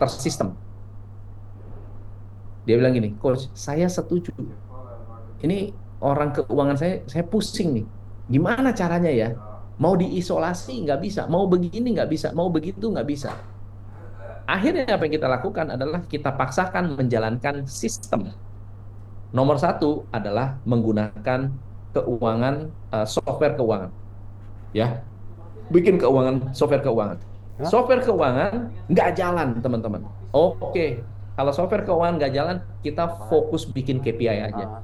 tersistem. Dia bilang gini, coach, saya setuju. Ini orang keuangan saya pusing nih. Gimana caranya ya? Mau diisolasi nggak bisa, mau begini nggak bisa, mau begitu nggak bisa. Akhirnya apa yang kita lakukan adalah kita paksakan menjalankan sistem. Nomor satu adalah menggunakan keuangan, software keuangan. Ya, bikin keuangan, software keuangan. Hah? Software keuangan nggak jalan, teman-teman. Oke, kalau software keuangan nggak jalan, kita fokus bikin KPI aja. Ah,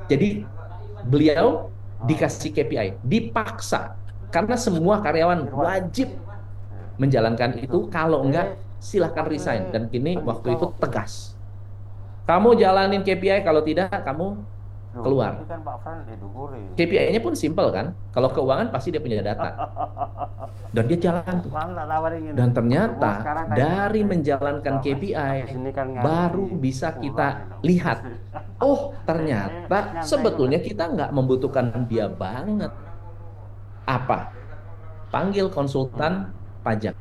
Jadi beliau ah. dikasih KPI, dipaksa karena semua karyawan Irwan, wajib menjalankan itu. Kalau eh, enggak, silahkan resign. pakai Dan kini waktu itu Andika waktu itu. tegas. Kamu jalanin KPI, kalau tidak kamu Loh, tapi keluar. kan Pak Fran didukuri. KPI-nya pun simple kan. Kalau keuangan pasti dia punya data. Dan dia jalan tuh. Fran tak tawarin gini. Dan Kamu ternyata sekarang kayak dari gini. menjalankan Nah, habis KPI ini kan nganu baru di bisa pulang kita itu. lihat. Oh, Saya ternyata nyantai kok sebetulnya Mas. kita nggak membutuhkan dia banget. Apa? Panggil konsultan pajak.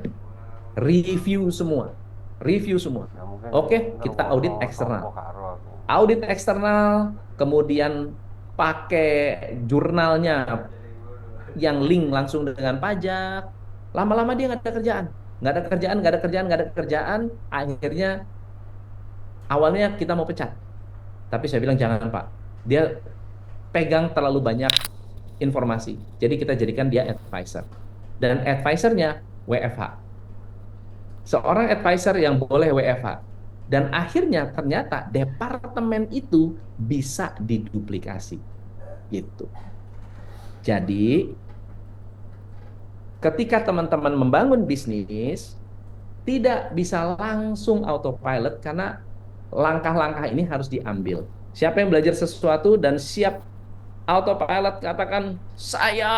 Review semua. Review semua. Ya mungkin Oke, kita audit ngerungokno eksternal. toko karo aku. Audit eksternal, kemudian pakai jurnalnya yang link langsung dengan pajak. Lama-lama dia nggak ada kerjaan. Nggak ada kerjaan, nggak ada kerjaan, nggak ada kerjaan. Akhirnya awalnya kita mau pecat. Tapi saya bilang jangan Pak. Dia pegang terlalu banyak informasi. Jadi kita jadikan dia advisor. Dan advisornya WFH. Seorang advisor yang boleh WFH. Dan akhirnya ternyata departemen itu bisa diduplikasi. Gitu. Jadi ketika teman-teman membangun bisnis, tidak bisa langsung autopilot karena langkah-langkah ini harus diambil. Siapa yang belajar sesuatu dan siap autopilot, katakan saya.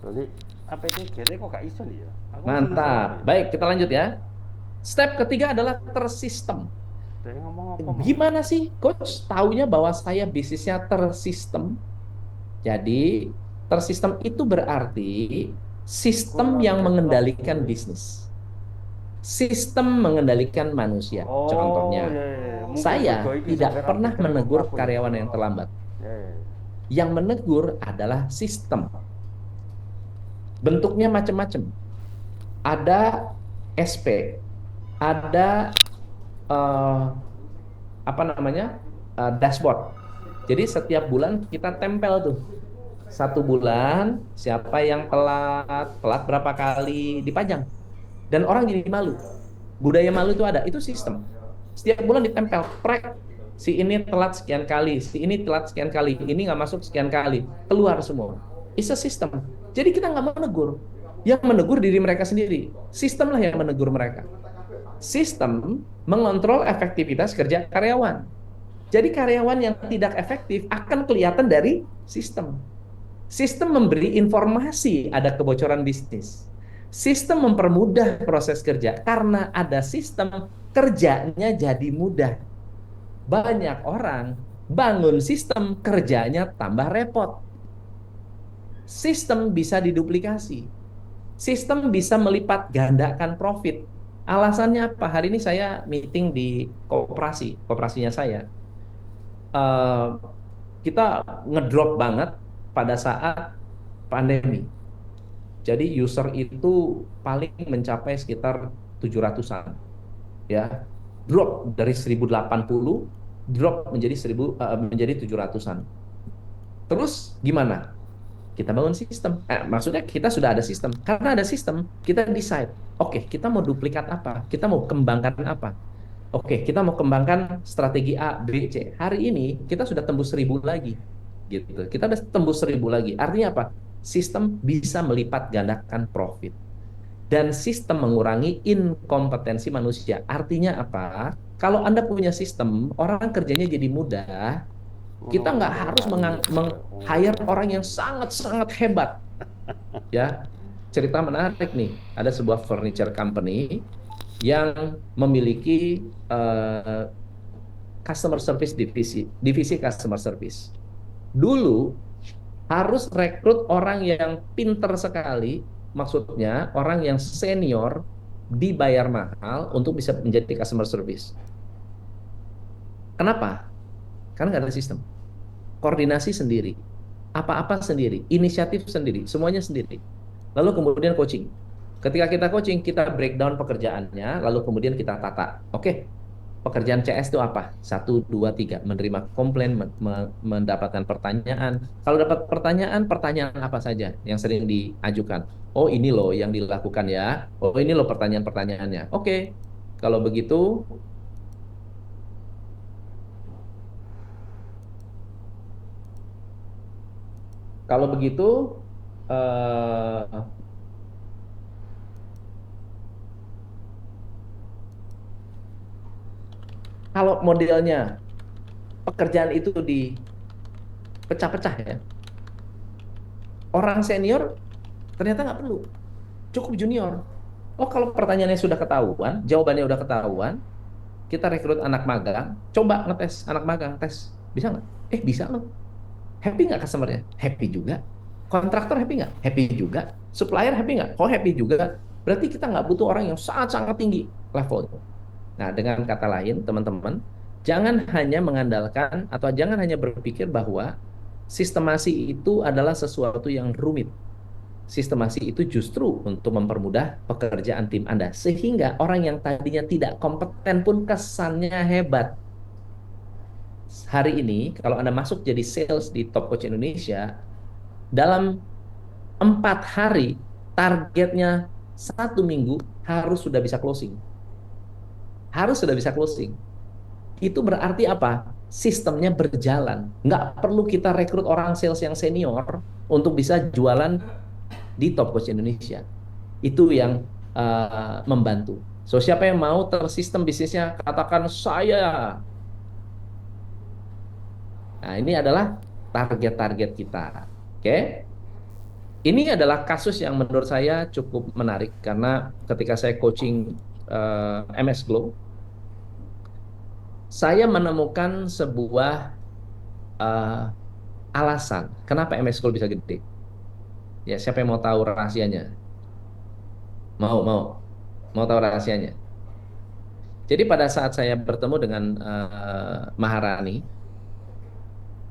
Jadi apa itu GT kok gak iso nih ya? Aku mesti ngeser apa Mantap. ya? Baik, kita lanjut ya. Step ketiga adalah tersistem. Dia ngomong apa mau? Gimana sih, Coach? Taunya bahwa saya bisnisnya tersistem. Jadi, tersistem itu berarti sistem Kurang yang develop. mengendalikan bisnis. Sistem mengendalikan manusia. Oh Contohnya, ya, ya. Mungkin mergo saya iki tidak sampean pernah diterima menegur aku ya. karyawan yang terlambat. Ya, ya. Yang menegur adalah sistem. Bentuknya macam-macam. Ada SP, ada eh, apa namanya dashboard. Jadi setiap bulan kita tempel tuh 1 bulan siapa yang telat, telat berapa kali dipajang. Dan orang jadi malu. Budaya malu itu ada, itu sistem. Setiap bulan ditempel, prek. Si ini telat sekian kali, si ini telat sekian kali, ini nggak masuk sekian kali, keluar semua. It's a system. Jadi kita nggak menegur. Yang menegur diri mereka sendiri. Sistem lah yang menegur mereka. Sistem mengontrol efektivitas kerja karyawan. Jadi karyawan yang tidak efektif akan kelihatan dari sistem. Sistem memberi informasi ada kebocoran bisnis. Sistem mempermudah proses kerja. Karena ada sistem, kerjanya jadi mudah. Banyak orang bangun sistem, kerjanya tambah repot. Sistem bisa diduplikasi. Sistem bisa melipat gandakan profit. Alasannya apa? Hari ini saya meeting di kooperasinya saya. Eh, kita ngedrop banget pada saat pandemi. Jadi user itu paling mencapai sekitar 700-an, ya. Drop dari 1080 drop menjadi 700-an. Terus gimana? Kita bangun sistem. Maksudnya kita sudah ada sistem. Karena ada sistem, kita decide, oke, kita mau duplikat apa? Kita mau kembangkan apa? Oke, kita mau kembangkan strategi A, B, C. Hari ini kita sudah tembus 1.000 lagi. Gitu. Kita udah tembus 1.000 lagi. Artinya apa? Sistem bisa melipat gandakan profit. Dan sistem mengurangi inkompetensi manusia. Artinya apa? Kalau Anda punya sistem, orang kerjanya jadi mudah, kita nggak Ngono-ngono harus lali. hire orang yang sangat-sangat hebat. Ya, cerita menarik nih. Ada sebuah furniture company yang memiliki customer service divisi customer service. Dulu harus rekrut orang yang pinter sekali, maksudnya orang yang senior dibayar mahal untuk bisa menjadi customer service. Kenapa? Karena nggak ada sistem. Koordinasi sendiri, apa-apa sendiri, inisiatif sendiri, semuanya sendiri. Lalu kemudian coaching. Ketika kita coaching, kita breakdown pekerjaannya, lalu kemudian kita tata. Oke, pekerjaan CS itu apa? Satu, dua, tiga. Menerima komplain, mendapatkan pertanyaan. Kalau dapat pertanyaan, pertanyaan apa saja yang sering diajukan? Oh, ini loh yang dilakukan ya. Oh, ini loh pertanyaan-pertanyaannya. Oke, kalau begitu, kalau begitu, eh, kalau modelnya pekerjaan itu dipecah-pecah ya, orang senior ternyata nggak perlu, cukup junior. Oh, kalau pertanyaannya sudah ketahuan, jawabannya udah ketahuan, kita rekrut anak magang, coba ngetes anak magang, tes, bisa nggak? Bisa loh. Happy nggak customer-nya? Happy juga. Kontraktor happy nggak? Happy juga. Supplier happy nggak? Oh, happy juga. Berarti kita nggak butuh orang yang sangat-sangat tinggi levelnya. Nah, dengan kata lain, teman-teman, jangan hanya mengandalkan atau jangan hanya berpikir bahwa sistemasi itu adalah sesuatu yang rumit. Sistemasi itu justru untuk mempermudah pekerjaan tim Anda. Sehingga orang yang tadinya tidak kompeten pun kesannya hebat. Hari ini, kalau Anda masuk jadi sales di Top Coach Indonesia, dalam 4 hari, targetnya 1 minggu harus sudah bisa closing. Harus sudah bisa closing. Itu berarti apa? Sistemnya berjalan. Nggak perlu kita rekrut orang sales yang senior untuk bisa jualan di Top Coach Indonesia. Itu yang membantu. So, siapa yang mau tersistem bisnisnya, katakan saya. Nah, ini adalah target-target kita. Oke? Ini adalah kasus yang menurut saya cukup menarik karena ketika saya coaching MS Glow, saya menemukan sebuah eh, alasan kenapa MS School bisa gede. Ya, siapa yang mau tahu rahasianya? Mau, mau, mau tahu rahasianya? Jadi pada saat saya bertemu dengan Maharani,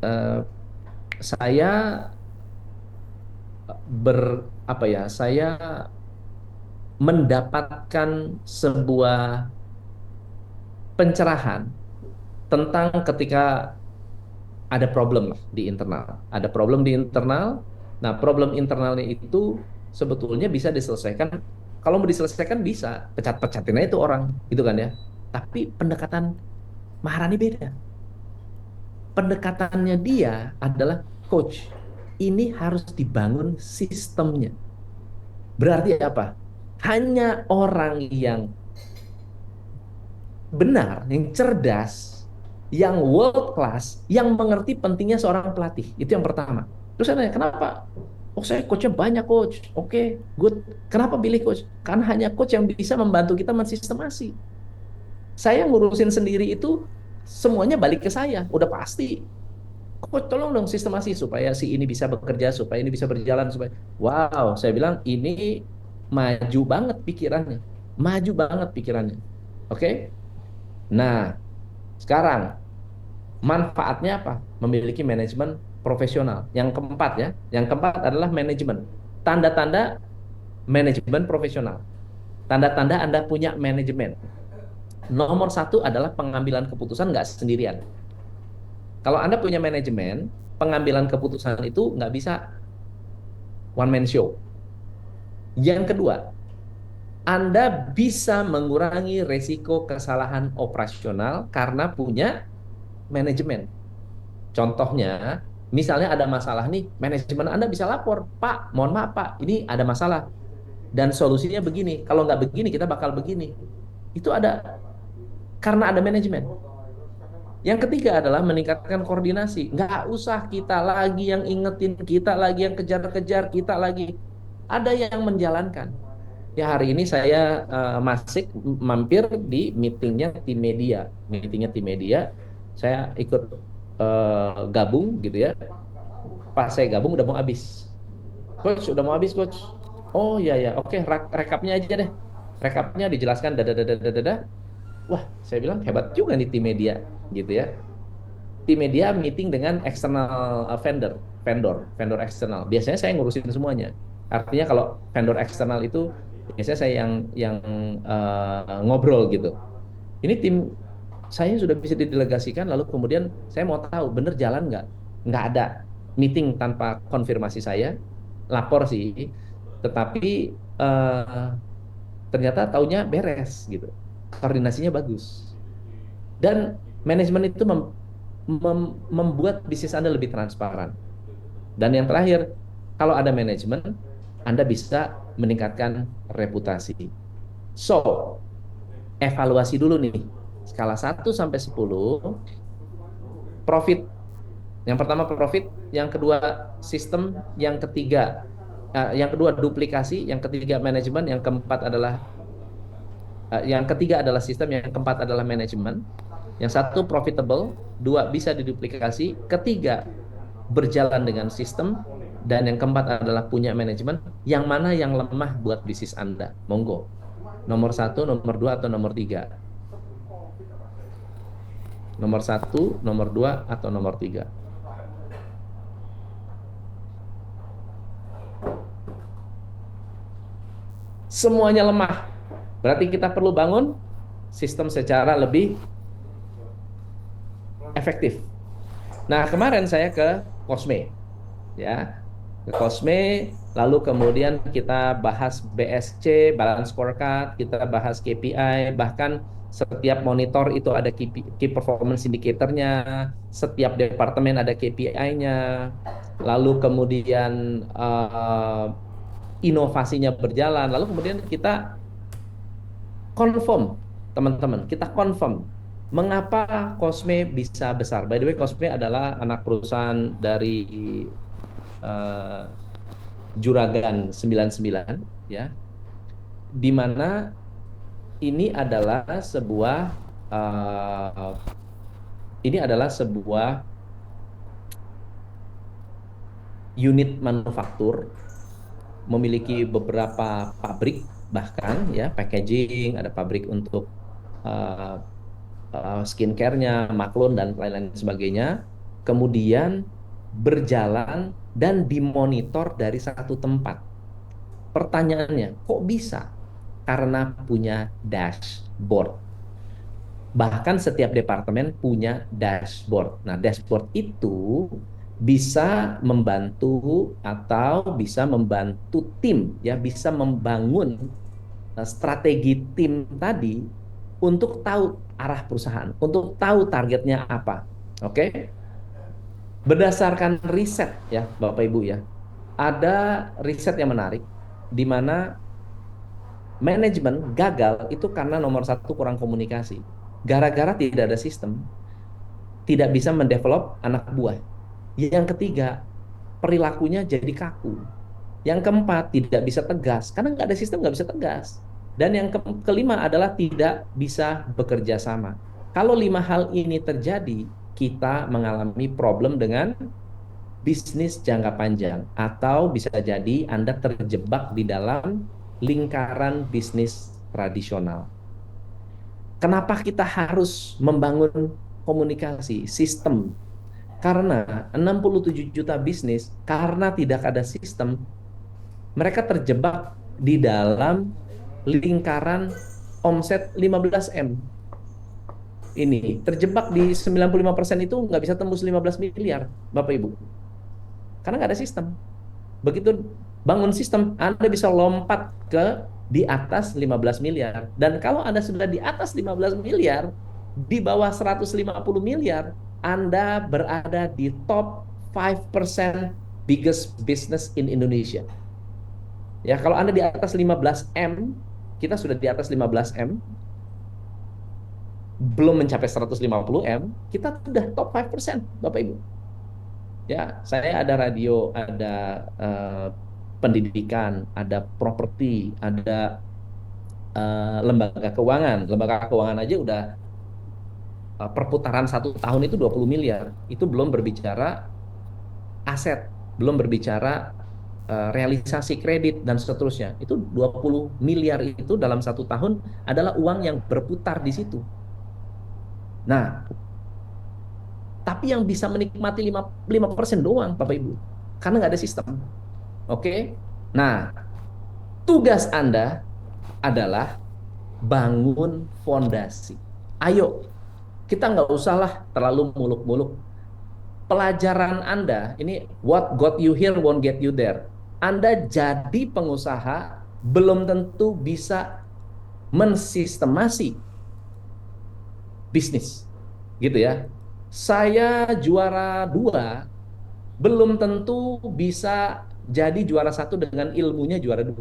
eh, saya apa ya? Saya mendapatkan sebuah pencerahan tentang ketika ada problem lah di internal. Ada problem di internal. Nah, problem internalnya itu sebetulnya bisa diselesaikan. Kalau mau diselesaikan bisa, pecat-pecatin aja itu orang, gitu kan ya. Tapi pendekatan Maharani beda. Pendekatannya dia adalah coach. Ini harus dibangun sistemnya. Berarti apa? Hanya orang yang benar, yang cerdas, yang world class, yang mengerti pentingnya seorang pelatih. Itu yang pertama. Terus saya nanya, kenapa? Oh, saya coachnya banyak, coach. Oke, good. Kenapa pilih coach? Karena hanya coach yang bisa membantu kita mensistemasi. Saya ngurusin sendiri itu semuanya balik ke saya. Udah pasti. Coach, tolong dong sistemasi supaya si ini bisa bekerja, supaya ini bisa berjalan, supaya... Wow, saya bilang ini maju banget pikirannya. Maju banget pikirannya. Oke? Nah, sekarang manfaatnya apa? Memiliki manajemen profesional. Yang keempat ya, yang keempat adalah manajemen. Tanda-tanda manajemen profesional. Tanda-tanda Anda punya manajemen. Nomor satu adalah pengambilan keputusan nggak sendirian. Kalau Anda punya manajemen, pengambilan keputusan itu nggak bisa one man show. Yang kedua, Anda bisa mengurangi resiko kesalahan operasional karena punya manajemen. Contohnya, misalnya ada masalah nih, manajemen Anda bisa lapor, Pak, mohon maaf Pak, ini ada masalah. Dan solusinya begini, kalau nggak begini, kita bakal begini. Itu ada, karena ada manajemen. Yang ketiga adalah meningkatkan koordinasi. Nggak usah kita lagi yang ingetin, kita lagi yang kejar-kejar, kita lagi. Ada yang menjalankan. Ya hari ini saya masih mampir di meetingnya tim media. Meetingnya tim media, saya ikut gabung gitu ya. Pas saya gabung udah mau habis. Coach, udah mau habis, coach. Oh iya ya, oke, rekapnya aja deh. Rekapnya dijelaskan dada dada dada dada. Wah, saya bilang hebat juga nih tim media gitu ya. Tim media meeting dengan eksternal vendor eksternal. Biasanya saya ngurusin semuanya. Artinya kalau vendor eksternal itu biasanya saya yang ngobrol gitu. Ini tim saya sudah bisa didelegasikan, lalu kemudian saya mau tahu bener jalan nggak? Nggak ada meeting tanpa konfirmasi saya, lapor sih, tetapi ternyata taunya beres gitu, koordinasinya bagus, dan manajemen itu membuat bisnis Anda lebih transparan. Dan yang terakhir, kalau ada manajemen, Anda bisa meningkatkan reputasi. So, evaluasi dulu nih. Skala 1 sampai 10, profit. Yang pertama profit, yang kedua sistem, yang kedua duplikasi, yang ketiga manajemen, yang ketiga adalah sistem, yang keempat adalah manajemen. Yang satu profitable, dua bisa diduplikasi, ketiga berjalan dengan sistem, dan yang keempat adalah punya manajemen. Yang mana yang lemah buat bisnis Anda? Monggo. Nomor satu, nomor dua, atau nomor tiga? Nomor satu, nomor dua, atau nomor tiga? Semuanya lemah. Berarti kita perlu bangun sistem secara lebih efektif. Nah, kemarin saya ke Cosme, ya, ke Cosme, lalu kemudian kita bahas BSC, balance scorecard, kita bahas KPI, bahkan setiap monitor itu ada key performance indicator-nya, setiap departemen ada KPI-nya, lalu kemudian inovasinya berjalan, lalu kemudian kita confirm, teman-teman, kita confirm mengapa Cosme bisa besar. By the way, Cosme adalah anak perusahaan dari uh, Juragan 99, ya, di mana ini adalah sebuah ini adalah sebuah unit manufaktur, memiliki beberapa pabrik, bahkan ya packaging, ada pabrik untuk uh, skincare-nya, maklun dan lain-lain sebagainya. Kemudian berjalan dan dimonitor dari satu tempat. Pertanyaannya, kok bisa? Karena punya dashboard. Bahkan setiap departemen punya dashboard. Nah, dashboard itu bisa membantu atau bisa membantu tim, ya, bisa membangun strategi tim tadi untuk tahu arah perusahaan, untuk tahu targetnya apa. Oke? Berdasarkan riset ya, Bapak Ibu ya. Ada riset yang menarik di mana manajemen gagal itu karena nomor satu kurang komunikasi. Gara-gara tidak ada sistem, tidak bisa mendevelop anak buah. Yang ketiga, perilakunya jadi kaku. Yang keempat, tidak bisa tegas. Karena nggak ada sistem, nggak bisa tegas. Dan yang kelima adalah tidak bisa bekerja sama. Kalau lima hal ini terjadi, kita mengalami problem dengan bisnis jangka panjang. Atau bisa jadi Anda terjebak di dalam lingkaran bisnis tradisional. Kenapa kita harus membangun komunikasi, sistem? Karena 67 juta bisnis, karena tidak ada sistem, mereka terjebak di dalam lingkaran omset 15 M. Ini terjebak di 95% itu nggak bisa tembus 15 miliar, Bapak Ibu. Karena nggak ada sistem. Begitu bangun sistem, Anda bisa lompat ke di atas 15 miliar. Dan kalau Anda sudah di atas 15 miliar, di bawah 150 miliar, Anda berada di top 5% biggest business in Indonesia. Ya, kalau Anda di atas 15 M, kita sudah di atas 15 M, belum mencapai 150 M, kita sudah top 5%, Bapak Ibu. Ya, saya ada radio, ada pendidikan, ada properti, ada lembaga keuangan. Lembaga keuangan aja udah perputaran satu tahun itu 20 miliar. Itu belum berbicara aset, belum berbicara realisasi kredit dan seterusnya. Itu 20 miliar itu dalam satu tahun adalah uang yang berputar di situ. Nah, tapi yang bisa menikmati 5% doang, Bapak Ibu. Karena nggak ada sistem. Oke? Nah, tugas Anda adalah bangun fondasi. Ayo, kita nggak usahlah terlalu muluk-muluk. Pelajaran Anda, ini what got you here won't get you there. Anda jadi pengusaha belum tentu bisa mensistemasi bisnis. Gitu ya. Saya juara 2, belum tentu bisa jadi juara 1 dengan ilmunya juara 2.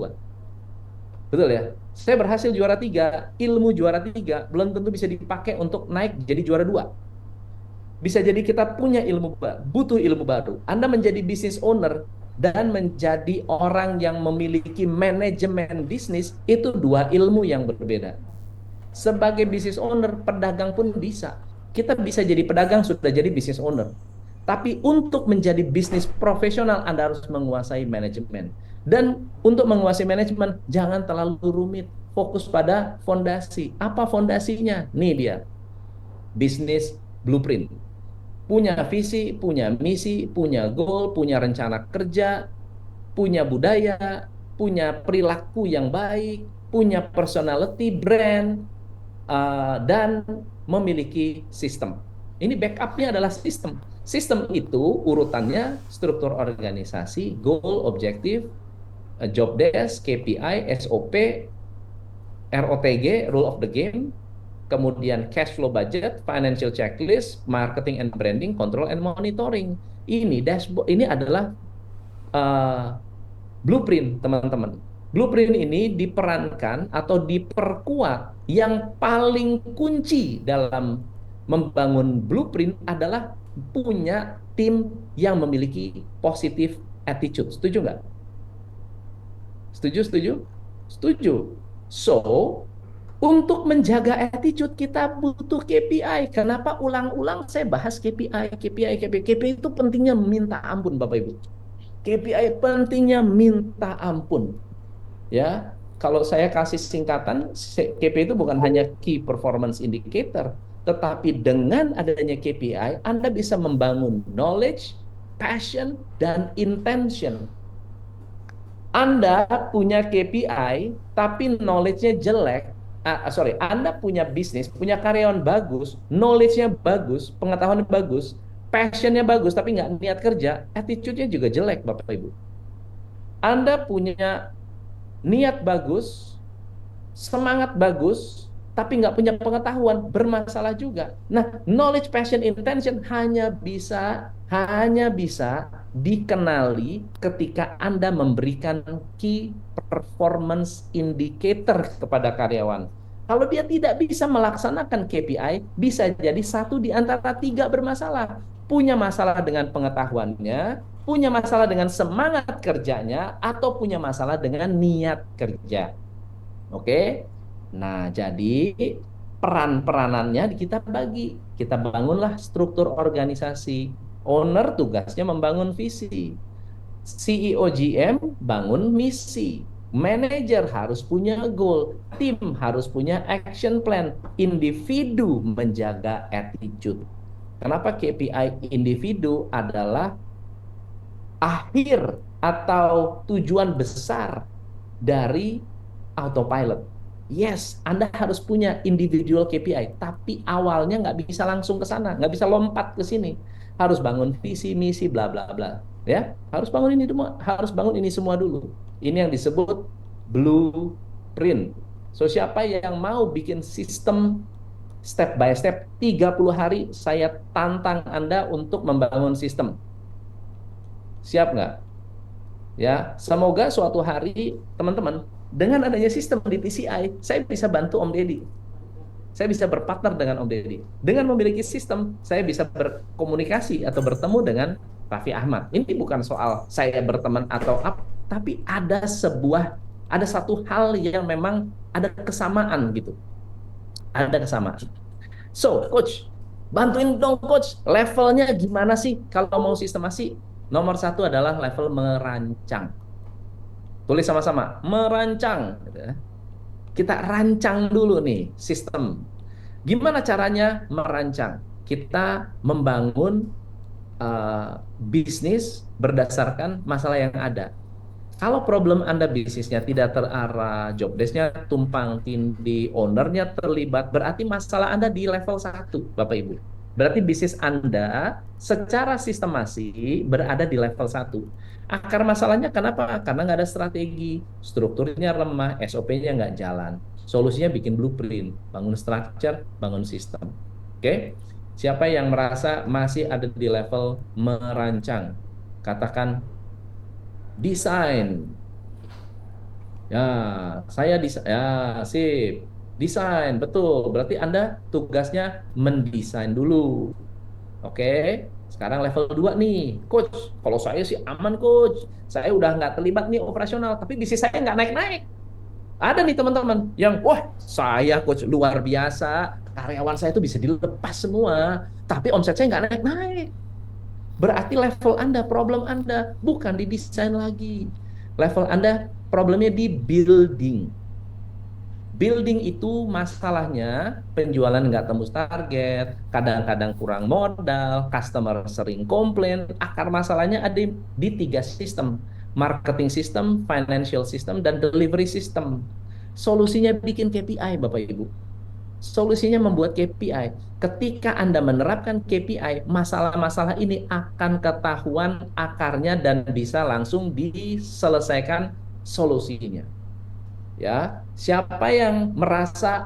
Betul ya? Saya berhasil juara 3, ilmu juara 3 belum tentu bisa dipakai untuk naik jadi juara 2. Bisa jadi kita punya ilmu, butuh ilmu baru. Anda menjadi business owner dan menjadi orang yang memiliki manajemen bisnis, itu dua ilmu yang berbeda. Sebagai business owner, pedagang pun bisa. Kita bisa jadi pedagang, sudah jadi business owner. Tapi untuk menjadi bisnis profesional, Anda harus menguasai manajemen. Dan untuk menguasai manajemen, jangan terlalu rumit. Fokus pada fondasi. Apa fondasinya? Nih dia. Bisnis blueprint. Punya visi, punya misi, punya goal, punya rencana kerja, punya budaya, punya perilaku yang baik, punya personality brand, dan memiliki sistem. Ini backupnya adalah sistem. Sistem itu urutannya struktur organisasi, goal, objektif, job desk, KPI, SOP, ROTG, rule of the game, kemudian cash flow budget, financial checklist, marketing and branding, control and monitoring. Ini dashboard, ini adalah uh, blueprint, teman-teman. Blueprint ini diperankan atau diperkuat. Yang paling kunci dalam membangun blueprint adalah punya tim yang memiliki positive attitude. Setuju nggak? Setuju, setuju? Setuju. So, Untuk menjaga attitude kita butuh KPI. Kenapa ulang-ulang saya bahas KPI, KPI, KPI. KPI itu pentingnya minta ampun Bapak Ibu. KPI pentingnya minta ampun. Ya, kalau saya kasih singkatan, KPI itu bukan hanya Key Performance Indicator, tetapi dengan adanya KPI, Anda bisa membangun knowledge, passion, dan intention. Anda punya KPI, tapi knowledge-nya jelek. Sorry, Anda punya bisnis, punya karyawan bagus, knowledge-nya bagus, pengetahuan bagus, passion-nya bagus, tapi nggak niat kerja, attitude-nya juga jelek, Bapak Ibu. Anda punya niat bagus, semangat bagus, tapi nggak punya pengetahuan, bermasalah juga. Nah, knowledge, passion, intention hanya bisa dikenali ketika Anda memberikan key performance indicator kepada karyawan. Kalau dia tidak bisa melaksanakan KPI, bisa jadi satu di antara tiga bermasalah. Punya masalah dengan pengetahuannya, punya masalah dengan semangat kerjanya, atau punya masalah dengan niat kerja. Oke. Nah, jadi peran-peranannya kita bagi. Kita bangunlah struktur organisasi. Owner tugasnya membangun visi. CEO GM bangun misi. Manager harus punya goal. Tim harus punya action plan. Individu menjaga attitude. Kenapa KPI individu adalah akhir atau tujuan besar dari autopilot. Yes, Anda harus punya individual KPI, tapi awalnya nggak bisa langsung ke sana, nggak bisa lompat ke sini. Harus bangun visi, misi, bla bla bla. Ya, harus bangun ini semua, harus bangun ini semua dulu. Ini yang disebut blueprint. So, siapa yang mau bikin sistem step by step 30 hari, saya tantang Anda untuk membangun sistem. Siap nggak? Ya, semoga suatu hari teman-teman dengan adanya sistem di PCI, saya bisa bantu Om Deddy. Saya bisa berpartner dengan Om Deddy. Dengan memiliki sistem, saya bisa berkomunikasi atau bertemu dengan Raffi Ahmad. Ini bukan soal saya berteman atau apa, tapi ada satu hal yang memang ada kesamaan gitu. Ada kesamaan. So, coach, bantuin dong coach. Levelnya gimana sih kalau mau sistemasi? Nomor satu adalah level merancang. Tulis sama-sama, merancang. Kita rancang dulu nih sistem. Gimana caranya merancang? Kita membangun bisnis berdasarkan masalah yang ada. Kalau problem Anda bisnisnya tidak terarah, job desk-nya tumpang tindih, ownernya terlibat, berarti masalah Anda di level 1, Bapak Ibu. Berarti bisnis Anda secara sistemasi berada di level 1. Akar masalahnya kenapa? Karena nggak ada strategi, strukturnya lemah, SOP-nya nggak jalan. Solusinya bikin blueprint, bangun structure, bangun sistem. Oke? Siapa yang merasa masih ada di level merancang? Katakan desain. Ya, saya sip. Desain, betul. Berarti Anda tugasnya mendesain dulu. Oke. Sekarang level 2 nih. Coach, kalau saya sih aman, Coach. Saya udah nggak terlibat nih operasional, tapi bisnis saya nggak naik-naik. Ada nih teman-teman yang, wah, saya Coach luar biasa. Karyawan saya itu bisa dilepas semua, tapi omset saya nggak naik-naik. Berarti level Anda, problem Anda bukan di desain lagi. Level Anda problemnya di building. Building itu masalahnya penjualan nggak tembus target, kadang-kadang kurang modal, customer sering komplain. Akar masalahnya ada di tiga sistem, marketing system, financial system, dan delivery system. Solusinya bikin KPI, Bapak Ibu. Solusinya membuat KPI. Ketika Anda menerapkan KPI, masalah-masalah ini akan ketahuan akarnya dan bisa langsung diselesaikan solusinya. Ya, siapa yang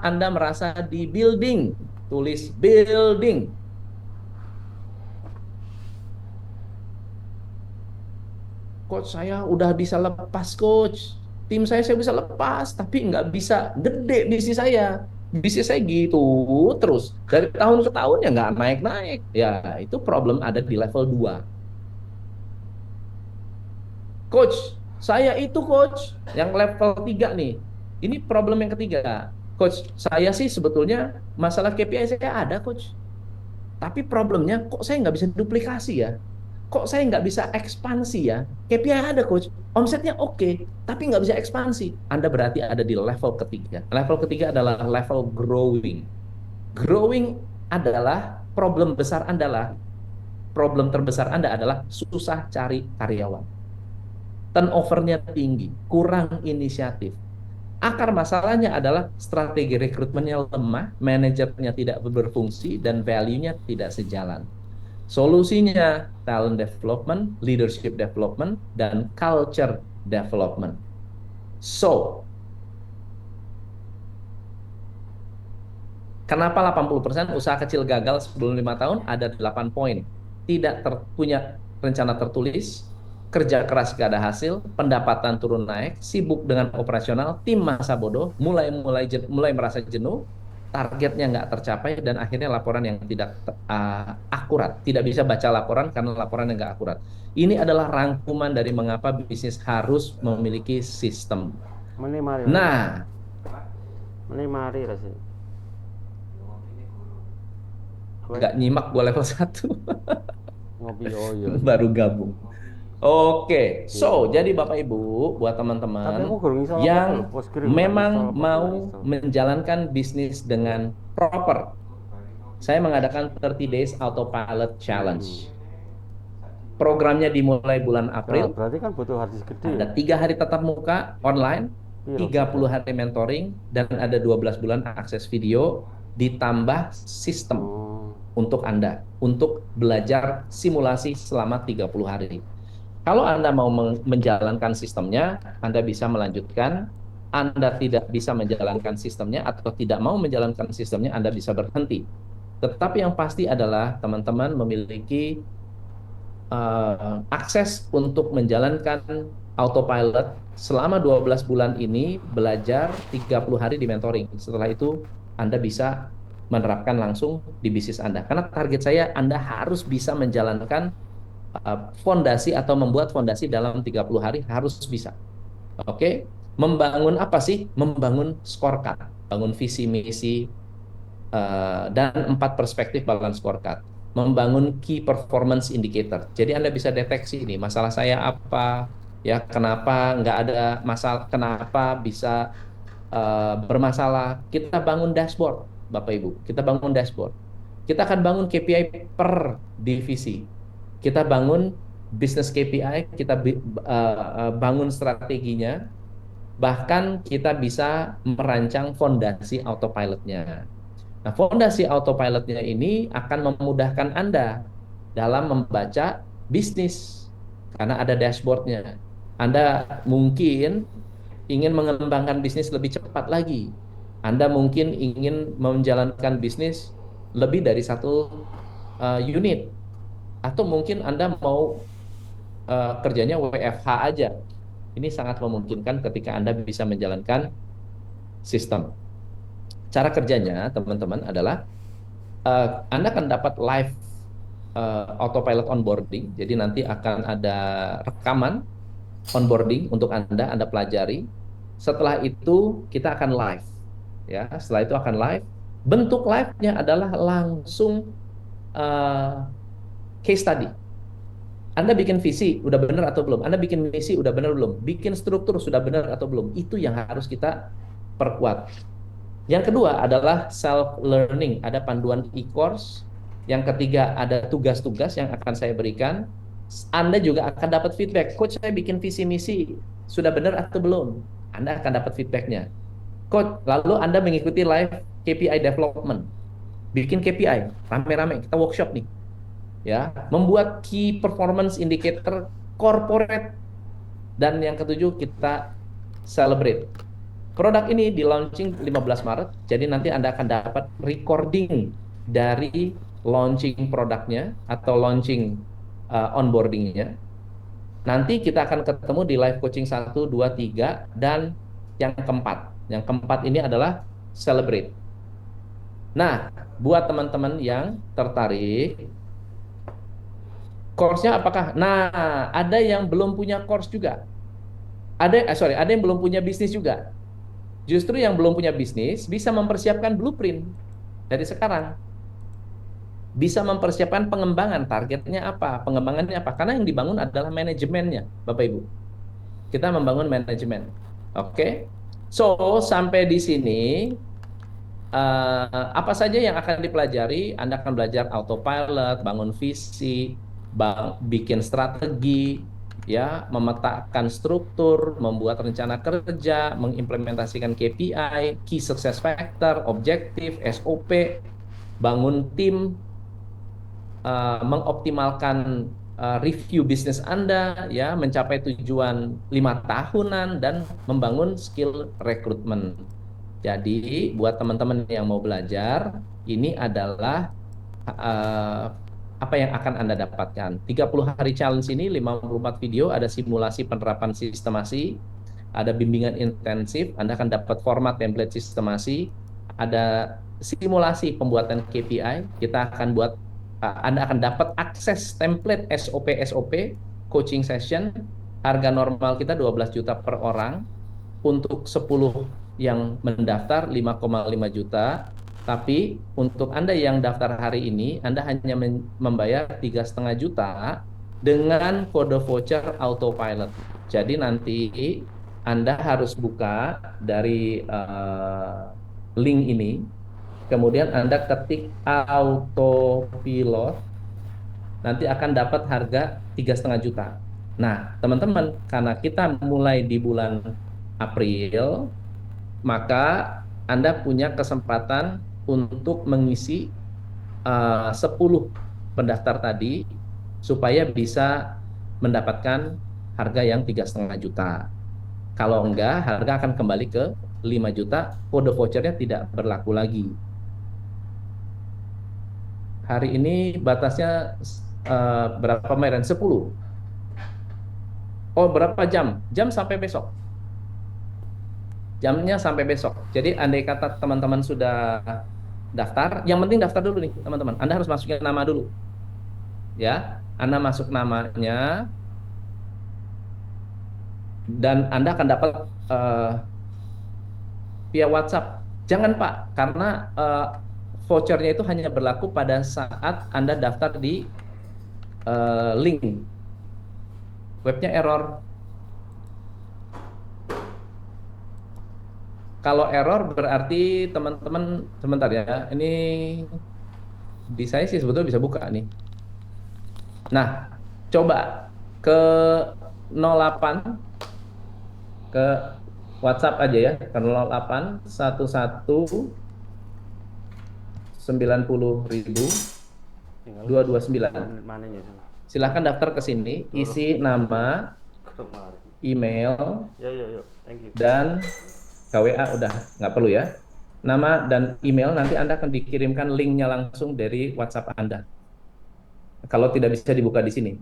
Anda merasa di building? Tulis building. Coach, saya udah bisa lepas, coach. Tim saya bisa lepas, tapi nggak bisa gede bisnis saya. Bisnis saya gitu terus. Dari tahun ke tahun ya nggak naik-naik. Ya, itu problem ada di level 2. Coach, saya itu coach yang level 3 nih. Ini problem yang ketiga. Coach, saya sih sebetulnya masalah KPI saya ada, Coach. Tapi problemnya kok saya nggak bisa duplikasi ya? Kok saya nggak bisa ekspansi ya? KPI ada, Coach. Omsetnya oke, tapi nggak bisa ekspansi. Anda berarti ada di level ketiga. Level ketiga adalah level growing. Growing adalah problem terbesar Anda adalah susah cari karyawan. Turnover-nya tinggi, kurang inisiatif. Akar masalahnya adalah strategi rekrutmennya lemah, manajernya tidak berfungsi, dan value-nya tidak sejalan. Solusinya talent development, leadership development, dan culture development. So, kenapa 80% usaha kecil gagal sebelum 5 tahun? Ada 8 poin. Tidak punya rencana tertulis, kerja keras gak ada hasil, pendapatan turun naik, sibuk dengan operasional, tim masa bodoh, mulai merasa jenuh, targetnya nggak tercapai, dan akhirnya laporan yang tidak akurat. Tidak bisa baca laporan karena laporan yang nggak akurat. Ini adalah rangkuman dari mengapa bisnis harus memiliki sistem. Meni mari. Nah, Meni mari lah sih. nggak nyimak gue level 1. Ngopi oh iya. Baru gabung. Oke, Iya. jadi Bapak Ibu, buat Tapi aku teman-teman gurung iso apa-apa lho, yang Postgre gak iso, memang apa gak mau iso. menjalankan bisnis dengan proper, saya mengadakan 30 Days Autopilot Challenge. Programnya dimulai bulan Nah, April, berarti kan butuh harddisk gede ya? ada 3 hari tatap muka online, Piro 30 hari mentoring, dan ada 12 bulan akses video, ditambah sistem Oh. untuk Anda, untuk belajar simulasi selama 30 hari. Kalau Anda mau menjalankan sistemnya, Anda bisa melanjutkan. Anda tidak bisa menjalankan sistemnya atau tidak mau menjalankan sistemnya, Anda bisa berhenti. Tetapi yang pasti adalah teman-teman memiliki akses untuk menjalankan autopilot selama 12 bulan ini, belajar 30 hari di mentoring. Setelah itu Anda bisa menerapkan langsung di bisnis Anda. Karena target saya Anda harus bisa menjalankan fondasi atau membuat fondasi dalam 30 hari harus bisa. Oke? Membangun apa sih? Membangun scorecard, bangun visi misi dan 4 perspektif balance scorecard. Membangun key performance indicator. Jadi Anda bisa deteksi nih masalah saya apa, ya kenapa nggak ada masalah, kenapa bisa bermasalah. Kita bangun dashboard, Bapak Ibu. Kita bangun dashboard. Kita akan bangun KPI per divisi. Kita bangun business KPI, kita bangun strateginya, bahkan kita bisa merancang fondasi autopilotnya. Nah, fondasi autopilotnya ini akan memudahkan Anda dalam membaca bisnis karena ada dashboardnya. Anda mungkin ingin mengembangkan bisnis lebih cepat lagi. Anda mungkin ingin menjalankan bisnis lebih dari satu unit, atau mungkin Anda mau kerjanya WFH aja. Ini sangat memungkinkan ketika Anda bisa menjalankan sistem. Cara kerjanya, teman-teman, adalah Anda akan dapat live autopilot onboarding. Jadi nanti akan ada rekaman onboarding untuk Anda pelajari. Setelah itu kita akan live. Ya, setelah itu akan live. Bentuk live-nya adalah langsung case study. Anda bikin visi udah benar atau belum? Anda bikin misi udah benar belum? Bikin struktur sudah benar atau belum? Itu yang harus kita perkuat. Yang kedua adalah self learning, ada panduan e-course. Yang ketiga ada tugas-tugas yang akan saya berikan. Anda juga akan dapat feedback. Coach, saya bikin visi misi sudah benar atau belum? Anda akan dapat feedbacknya. Coach, lalu Anda mengikuti live KPI development. Bikin KPI, rame-rame, kita workshop nih. Ya, membuat key performance indicator corporate, dan yang ketujuh kita celebrate. Produk ini di launching 15 Maret, jadi nanti Anda akan dapat recording dari launching produknya atau launching onboardingnya. Nanti kita akan ketemu di live coaching 1, 2, 3, dan yang keempat. Yang keempat ini adalah celebrate. Nah, buat teman-teman yang tertarik, course-nya apakah? Nah, ada yang belum punya course juga. Ada yang belum punya bisnis juga. Justru yang belum punya bisnis bisa mempersiapkan blueprint dari sekarang. Bisa mempersiapkan pengembangan, targetnya apa, pengembangannya apa. Karena yang dibangun adalah manajemennya, Bapak Ibu. Kita membangun manajemen. Oke. So, sampai di sini apa saja yang akan dipelajari? Anda akan belajar autopilot, bangun visi, bikin strategi, ya, memetakan struktur, membuat rencana kerja, mengimplementasikan KPI, Key Success Factor, objektif, SOP, bangun tim, mengoptimalkan review bisnis Anda, ya, mencapai tujuan 5 tahunan dan membangun skill rekrutmen. Jadi, buat teman-teman yang mau belajar, ini adalah eh, apa yang akan Anda dapatkan. 30 hari challenge ini, 54 video, ada simulasi penerapan sistemasi, ada bimbingan intensif, Anda akan dapat format template sistemasi, ada simulasi pembuatan KPI, kita akan buat, Anda akan dapat akses template SOP-SOP, coaching session, harga normal kita 12 juta per orang, untuk 10 yang mendaftar 5,5 juta, tapi untuk Anda yang daftar hari ini, Anda hanya membayar 3,5 juta dengan kode voucher autopilot. Jadi nanti Anda harus buka dari link ini, kemudian Anda ketik autopilot, nanti akan dapat harga 3,5 juta. Nah, teman-teman, karena kita mulai di bulan April, maka Anda punya kesempatan untuk mengisi 10 pendaftar tadi supaya bisa mendapatkan harga yang 3,5 juta. Kalau enggak, harga akan kembali ke 5 juta, kode vouchernya tidak berlaku lagi. Hari ini batasnya berapa kemarin? 10. Oh, berapa jam? Jam sampai besok. Jamnya sampai besok. Jadi andai kata teman-teman sudah daftar, yang penting daftar dulu nih, teman-teman. Anda harus masukin nama dulu. Ya, Anda masuk namanya dan Anda akan dapat via WhatsApp. Jangan Pak, karena vouchernya itu hanya berlaku pada saat Anda daftar di link. Webnya error. Kalau error berarti teman-teman, sebentar ya. Ini di saya sih sebetulnya bisa buka nih. Nah, coba ke 08, ke WhatsApp aja ya, ke 08 11 90.000 Tinggal 229. mananya itu. Silahkan daftar ke sini, isi nama, email, Ya, ya, ya. Thank you. dan KWA udah nggak perlu ya. Nama dan email nanti Anda akan dikirimkan linknya langsung dari WhatsApp Anda. Kalau tidak bisa dibuka di sini.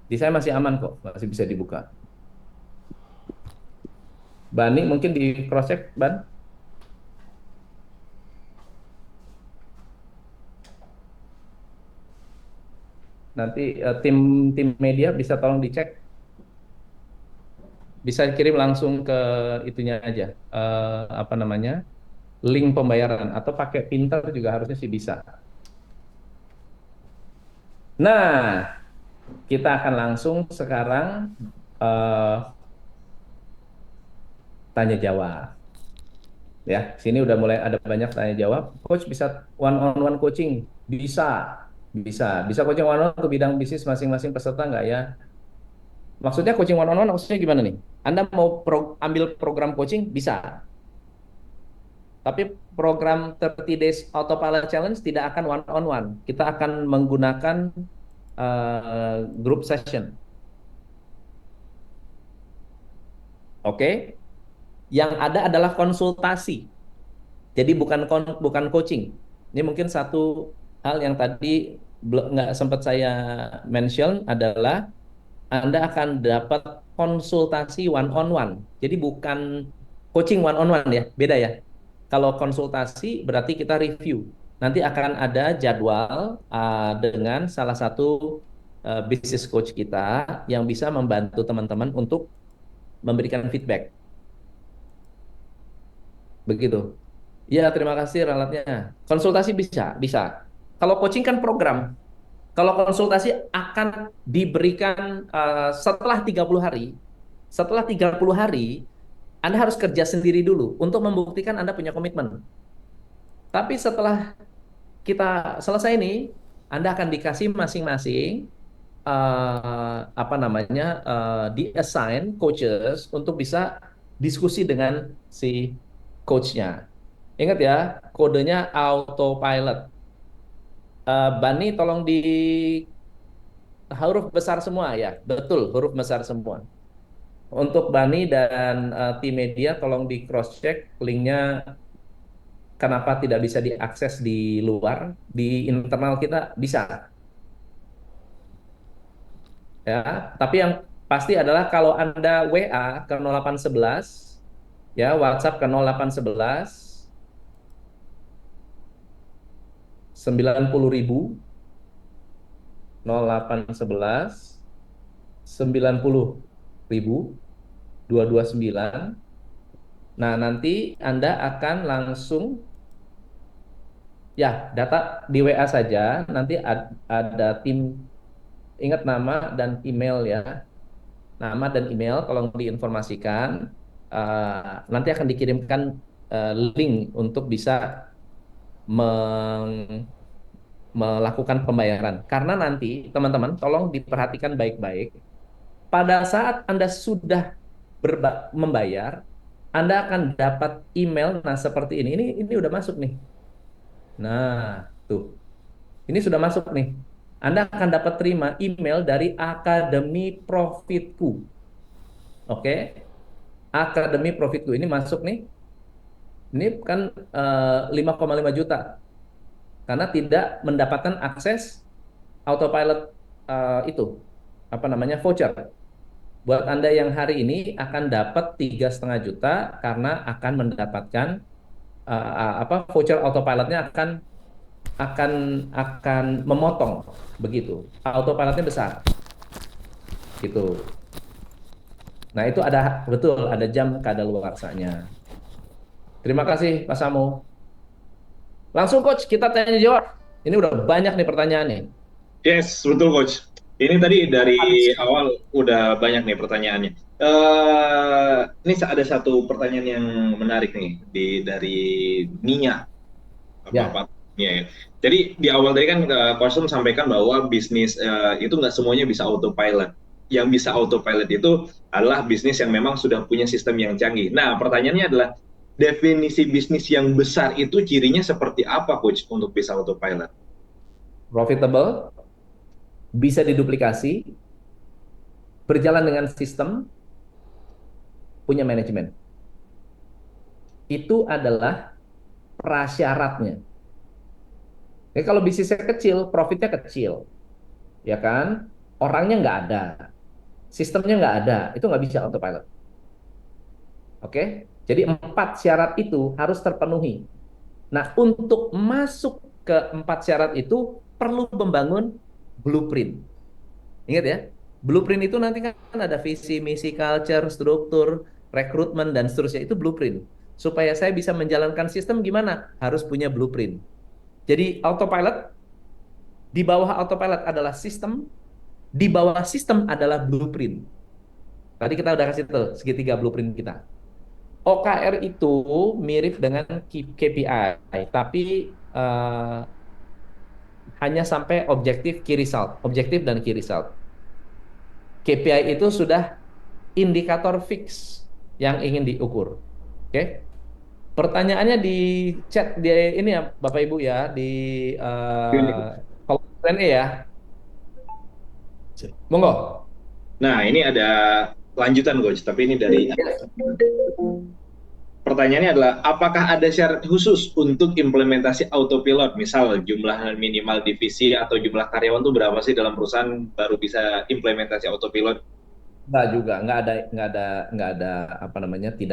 Di saya masih aman kok, masih bisa dibuka. Bani mungkin di cross check, Ban. Nanti tim media bisa tolong dicek. Bisa kirim langsung ke itunya aja, apa namanya, link pembayaran, atau pakai Pinter juga harusnya sih bisa. Nah, kita akan langsung sekarang tanya jawab. Ya, sini udah mulai ada banyak tanya jawab. Coach bisa one on one coaching? Bisa, bisa coaching one on one ke bidang bisnis masing-masing peserta nggak ya? Maksudnya coaching one on one maksudnya gimana nih? Anda mau ambil program coaching? Bisa. Tapi program 30 Days Autopilot Challenge tidak akan one on one. Kita akan menggunakan group session. Oke? Yang ada adalah konsultasi. Jadi bukan coaching. Ini mungkin satu hal yang tadi nggak sempat saya mention adalah Anda akan dapat konsultasi one on one. Jadi bukan coaching one on one ya, beda ya. Kalau konsultasi berarti kita review. Nanti akan ada jadwal dengan salah satu business coach kita yang bisa membantu teman-teman untuk memberikan feedback. begitu. Ya, terima kasih ralatnya. Konsultasi bisa, bisa. Kalau coaching kan program. Kalau konsultasi akan diberikan setelah 30 hari. Setelah 30 hari, Anda harus kerja sendiri dulu untuk membuktikan Anda punya komitmen. Tapi setelah kita selesai ini, Anda akan dikasih masing-masing apa namanya di-assign coaches untuk bisa diskusi dengan si coachnya. Ingat ya, kodenya autopilot. Bani, tolong di huruf besar semua ya, betul huruf besar semua. Untuk Bani dan tim media, tolong di cross check linknya kenapa tidak bisa diakses di luar, di internal kita bisa ya. Tapi yang pasti adalah kalau Anda WA ke 0811 ya, WhatsApp ke 0811 90.000 0811 90.000 229. Nah, nanti Anda akan langsung ya data di WA saja, nanti ada tim, ingat nama dan email ya. Nama dan email tolong diinformasikan. Nanti akan dikirimkan link untuk bisa melakukan pembayaran. Karena nanti teman-teman tolong diperhatikan baik-baik. Pada saat Anda sudah membayar, Anda akan dapat email. Nah, seperti ini. Ini udah masuk nih. Nah, tuh. Ini sudah masuk nih. Anda akan dapat terima email dari Akademi Profitku. Oke. Akademi Profitku ini masuk nih. Ini kan 5,5 juta. Karena tidak mendapatkan akses autopilot itu. Apa namanya? Voucher. Buat Anda yang hari ini akan dapat 3,5 juta karena akan mendapatkan apa voucher autopilotnya akan akan memotong begitu. Autopilotnya besar gitu. Nah, itu ada betul ada jam kadaluarsanya. Terima kasih Pak Samu. Langsung coach kita tanya jawab. Ini udah banyak nih pertanyaannya. Yes, betul coach. Ini tadi dari awal udah banyak nih pertanyaannya. Ini ada satu pertanyaan yang menarik nih dari Nia, Ya, Bapak Nia ya. Jadi di awal tadi kan Coach Tom sampaikan bahwa bisnis itu nggak semuanya bisa autopilot. Yang bisa autopilot itu adalah bisnis yang memang sudah punya sistem yang canggih. Nah, pertanyaannya adalah definisi bisnis yang besar itu cirinya seperti apa, Coach, untuk bisa autopilot? profitable, bisa diduplikasi, berjalan dengan sistem, punya manajemen. Itu adalah prasyaratnya. Jadi kalau bisnisnya kecil, profitnya kecil, ya kan? Orangnya nggak ada, sistemnya nggak ada, itu nggak bisa autopilot. Oke? Jadi 4 syarat itu harus terpenuhi. Nah, untuk masuk ke 4 syarat itu perlu membangun blueprint. Ingat ya, blueprint itu nanti kan ada visi, misi, culture, struktur, rekrutmen, dan seterusnya. Itu blueprint. Supaya saya bisa menjalankan sistem gimana? Harus punya blueprint. Jadi autopilot, di bawah autopilot adalah sistem, di bawah sistem adalah blueprint. Tadi kita udah kasih tuh segitiga blueprint kita. OKR itu mirip dengan KPI, tapi hanya sampai objektif key result, objektif dan key result. KPI itu sudah indikator fix yang ingin diukur. Oke? Pertanyaannya di chat di ini ya Bapak Ibu ya di kolom Q&A ya. Monggo. Nah, ini ada lanjutan, Coach, tapi ini dari pertanyaannya adalah, apakah ada syarat khusus untuk implementasi autopilot? Misal jumlah minimal divisi atau jumlah karyawan itu berapa sih dalam perusahaan baru bisa implementasi autopilot? Enggak juga, nggak ada apa namanya, eh,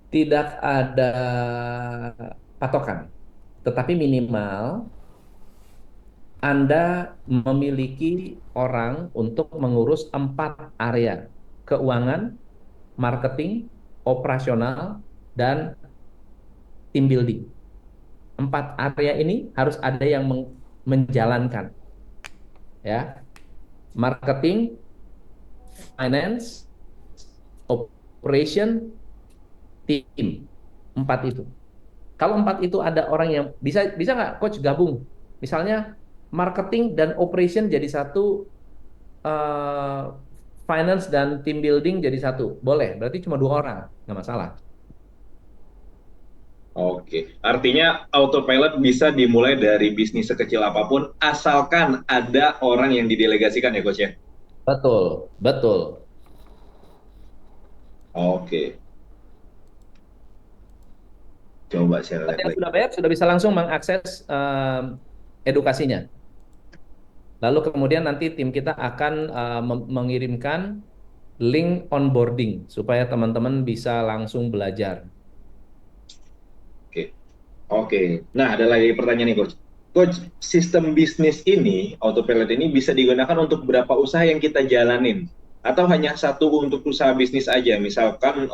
tidak ada patokan. Tetapi minimal Anda memiliki orang untuk mengurus 4 area: keuangan, marketing, operasional, dan team building. 4 area ini harus ada yang menjalankan, ya. Marketing, finance, operation, team. 4 itu. Kalau 4 itu ada orang yang bisa nggak coach gabung? Misalnya marketing dan operation jadi satu, eh, finance dan team building jadi satu. Boleh, berarti cuma 2 orang, nggak masalah. Oke, artinya autopilot bisa dimulai dari bisnis sekecil apapun, asalkan ada orang yang didelegasikan ya, Coach ya? Betul, betul. Oke, coba saya Buat lihat yang lagi. sudah bayar sudah bisa langsung mengakses edukasinya. Lalu kemudian nanti tim kita akan mengirimkan link onboarding supaya teman-teman bisa langsung belajar. Oke, oke. Nah, ada lagi pertanyaan nih, Coach. Coach, sistem bisnis ini, autopilot ini bisa digunakan untuk berapa usaha yang kita jalanin? Atau hanya satu untuk usaha bisnis aja, misalkan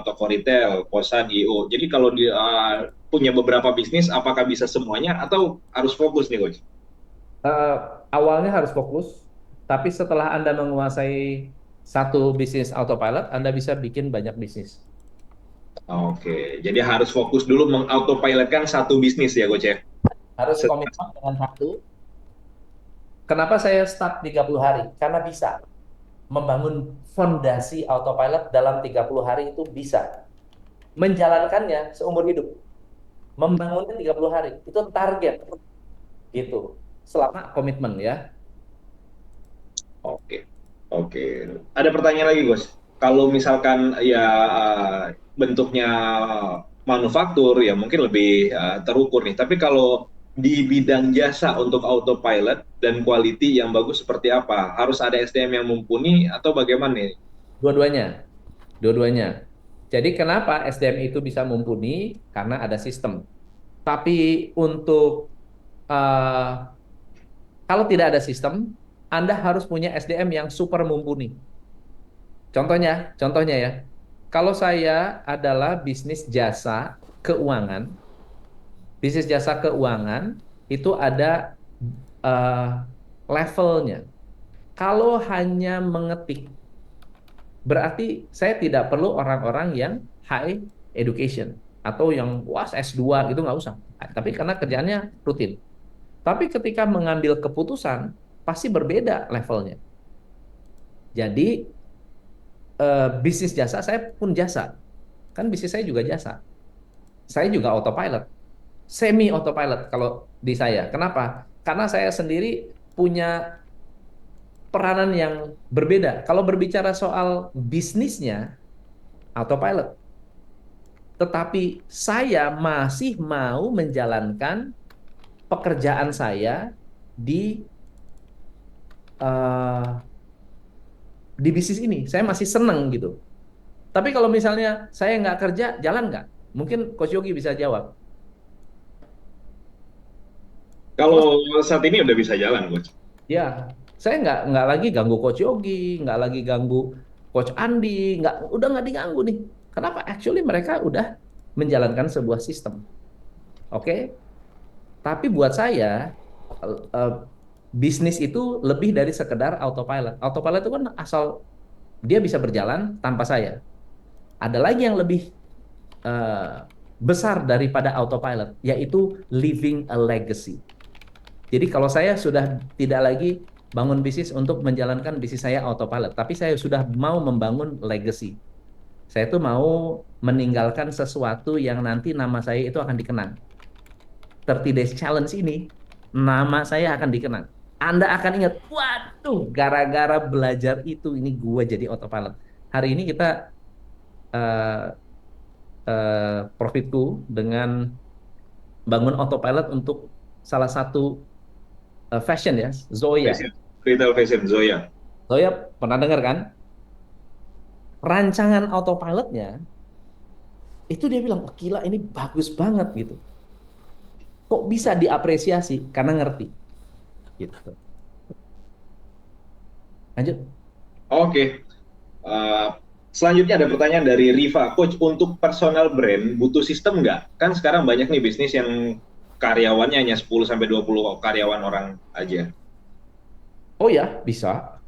toko retail, kosan, IO. Jadi kalau dia punya beberapa bisnis, apakah bisa semuanya atau harus fokus nih, Coach? Eh, Awalnya harus fokus, tapi setelah Anda menguasai satu bisnis autopilot, Anda bisa bikin banyak bisnis. Oke, jadi harus fokus dulu mengautopilotkan satu bisnis ya, Coach ya? Harus komitmen dengan satu. Kenapa saya start 30 hari? Karena bisa. Membangun fondasi autopilot dalam 30 hari itu bisa. Menjalankannya seumur hidup. Membangunnya 30 hari. Itu target. Gitu. Selama komitmen ya. Oke, oke. Ada pertanyaan lagi, Gus. Kalau misalkan ya bentuknya manufaktur, ya mungkin lebih terukur nih. Tapi kalau di bidang jasa untuk autopilot dan quality yang bagus seperti apa? Harus ada SDM yang mumpuni atau bagaimana nih? Dua-duanya. Dua-duanya. Jadi kenapa SDM itu bisa mumpuni? Karena ada sistem. Tapi untuk eh, kalau tidak ada sistem, Anda harus punya SDM yang super mumpuni. Contohnya ya, kalau saya adalah bisnis jasa keuangan itu ada eh, levelnya. Kalau hanya mengetik, berarti saya tidak perlu orang-orang yang high education atau yang was S2 gitu nggak usah. Tapi karena kerjaannya rutin. Tapi ketika mengambil keputusan pasti berbeda levelnya. Jadi bisnis jasa saya pun jasa. Kan bisnis saya juga jasa. Saya juga autopilot, semi autopilot kalau di saya. Kenapa? Karena saya sendiri punya peranan yang berbeda. Kalau berbicara soal bisnisnya autopilot, tetapi saya masih mau menjalankan pekerjaan saya di eh, di bisnis ini. Saya masih seneng gitu. Tapi kalau misalnya saya nggak kerja, jalan nggak? Mungkin Coach Yogi bisa jawab. Kalau Kalau saat ini udah bisa jalan, Coach. ya, saya nggak lagi ganggu Coach Yogi, nggak lagi ganggu Coach Andi, udah nggak diganggu nih. Kenapa? Actually mereka udah menjalankan sebuah sistem, oke? Tapi buat saya eh, bisnis itu lebih dari sekedar autopilot. Autopilot itu kan asal dia bisa berjalan tanpa saya. Ada lagi yang lebih eh, besar daripada autopilot, yaitu leaving a legacy. Jadi kalau saya sudah tidak lagi bangun bisnis untuk menjalankan bisnis saya autopilot, tapi saya sudah mau membangun legacy. Saya tuh mau meninggalkan sesuatu yang nanti nama saya itu akan dikenang. 30 Days Challenge ini, nama saya akan dikenang. Anda akan ingat, waduh, gara-gara belajar itu, ini gue jadi autopilot. Hari ini kita, eh, profitku dengan bangun autopilot untuk salah satu fashion ya, Zoya. Fashion, retail fashion, Zoya. Zoya pernah dengar kan? Rancangan autopilotnya itu dia bilang, oh, gila ini bagus banget gitu. Kok bisa diapresiasi? Karena ngerti gitu. Lanjut. Oke. Selanjutnya ada pertanyaan dari Riva, Coach, untuk personal brand butuh sistem nggak? Kan sekarang banyak nih bisnis yang karyawannya hanya 10 sampai 20 karyawan orang aja. Oh ya, bisa,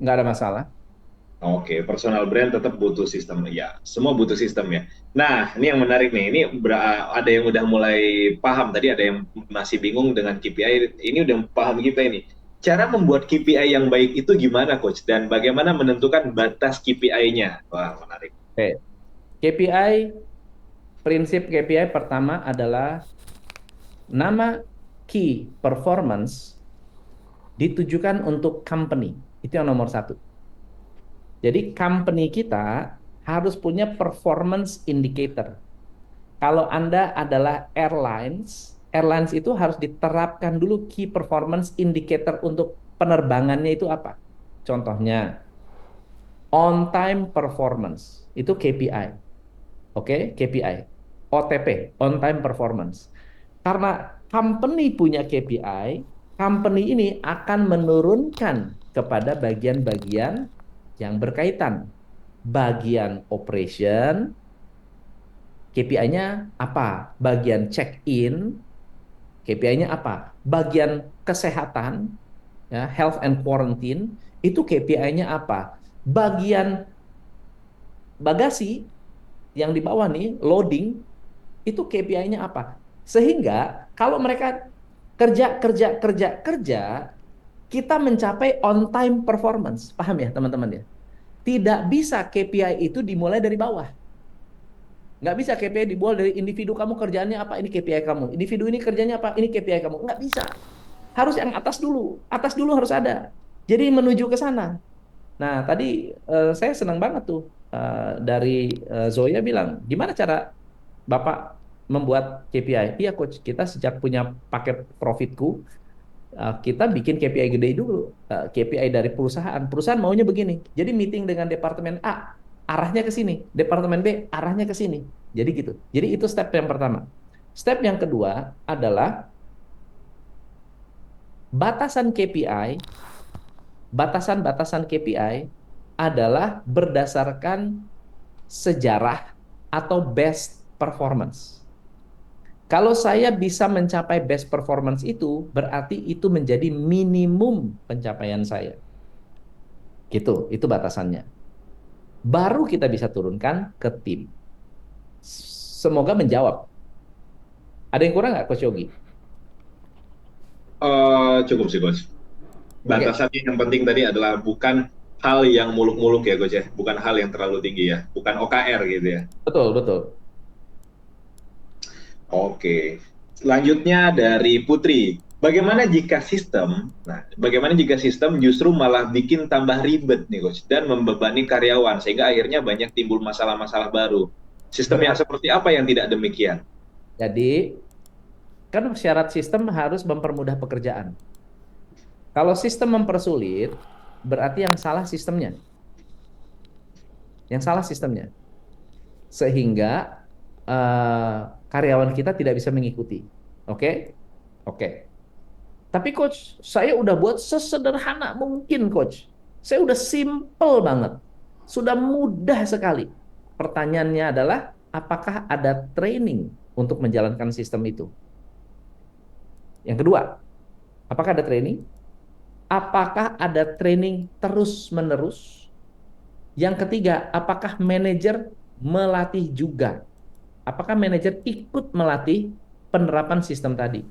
nggak ada masalah. Oke, personal brand tetap butuh sistem. Ya, semua butuh sistem ya. Nah, ini yang menarik nih. Ini ada yang udah mulai paham. Tadi ada yang masih bingung dengan KPI. Ini udah paham kita ini. Cara membuat KPI yang baik itu gimana, Coach? Dan bagaimana menentukan batas KPI-nya? Wah, menarik. Oke, KPI, prinsip KPI pertama adalah nama key performance ditujukan untuk company. Itu yang nomor satu. Jadi company kita harus punya performance indicator. Kalau Anda adalah airlines, airlines itu harus diterapkan dulu key performance indicator untuk penerbangannya itu apa? Contohnya, on time performance, itu KPI. Oke, KPI. OTP, on time performance. Karena company punya KPI, company ini akan menurunkan kepada bagian-bagian yang berkaitan. Bagian operation, KPI-nya apa? Bagian check-in, KPI-nya apa? Bagian kesehatan, ya, health and quarantine, itu KPI-nya apa? Bagian bagasi yang di bawah nih, loading, itu KPI-nya apa? Sehingga kalau mereka kerja, kerja, kerja, kerja, kita mencapai on time performance. Paham ya teman-teman ya? Tidak bisa KPI itu dimulai dari bawah. Nggak bisa KPI dibuat dari individu, kamu kerjaannya apa, ini KPI kamu. Individu ini kerjanya apa, ini KPI kamu. Nggak bisa. Harus yang atas dulu. Atas dulu harus ada. Jadi menuju ke sana. Nah, tadi saya senang banget tuh dari Zoya bilang, gimana cara Bapak membuat KPI? Iya, Coach. Kita sejak punya paket profitku, kita bikin KPI gede dulu. KPI dari perusahaan. Perusahaan maunya begini. Jadi meeting dengan departemen A, arahnya ke sini. Departemen B, arahnya ke sini. Jadi gitu. Jadi itu step yang pertama. Step yang kedua adalah batasan KPI, batasan-batasan KPI adalah berdasarkan sejarah atau best performance. Kalau saya bisa mencapai best performance itu, berarti itu menjadi minimum pencapaian saya. Gitu, itu batasannya. Baru kita bisa turunkan ke tim. Semoga menjawab. Ada yang kurang nggak, Coach Yogi? Cukup sih, Coach. Oke, Batasannya yang penting tadi adalah bukan hal yang muluk-muluk ya, Coach ya. Bukan hal yang terlalu tinggi ya. Bukan OKR gitu ya. betul, betul. Oke. Selanjutnya dari Putri. Bagaimana jika sistem justru malah bikin tambah ribet nih, Coach, dan membebani karyawan sehingga akhirnya banyak timbul masalah-masalah baru. Sistem yang Berarti, seperti apa yang tidak demikian? jadi, kan syarat sistem harus mempermudah pekerjaan. Kalau sistem mempersulit, berarti yang salah sistemnya. Yang salah sistemnya. Sehingga karyawan kita tidak bisa mengikuti. Oke? Oke. Tapi coach, saya udah buat sesederhana mungkin coach. Saya udah simple banget. Sudah mudah sekali. Pertanyaannya adalah apakah ada training untuk menjalankan sistem itu? Yang kedua, apakah ada training? Apakah ada training terus-menerus? Yang ketiga, apakah manajer melatih juga? Apakah manajer ikut melatih penerapan sistem tadi?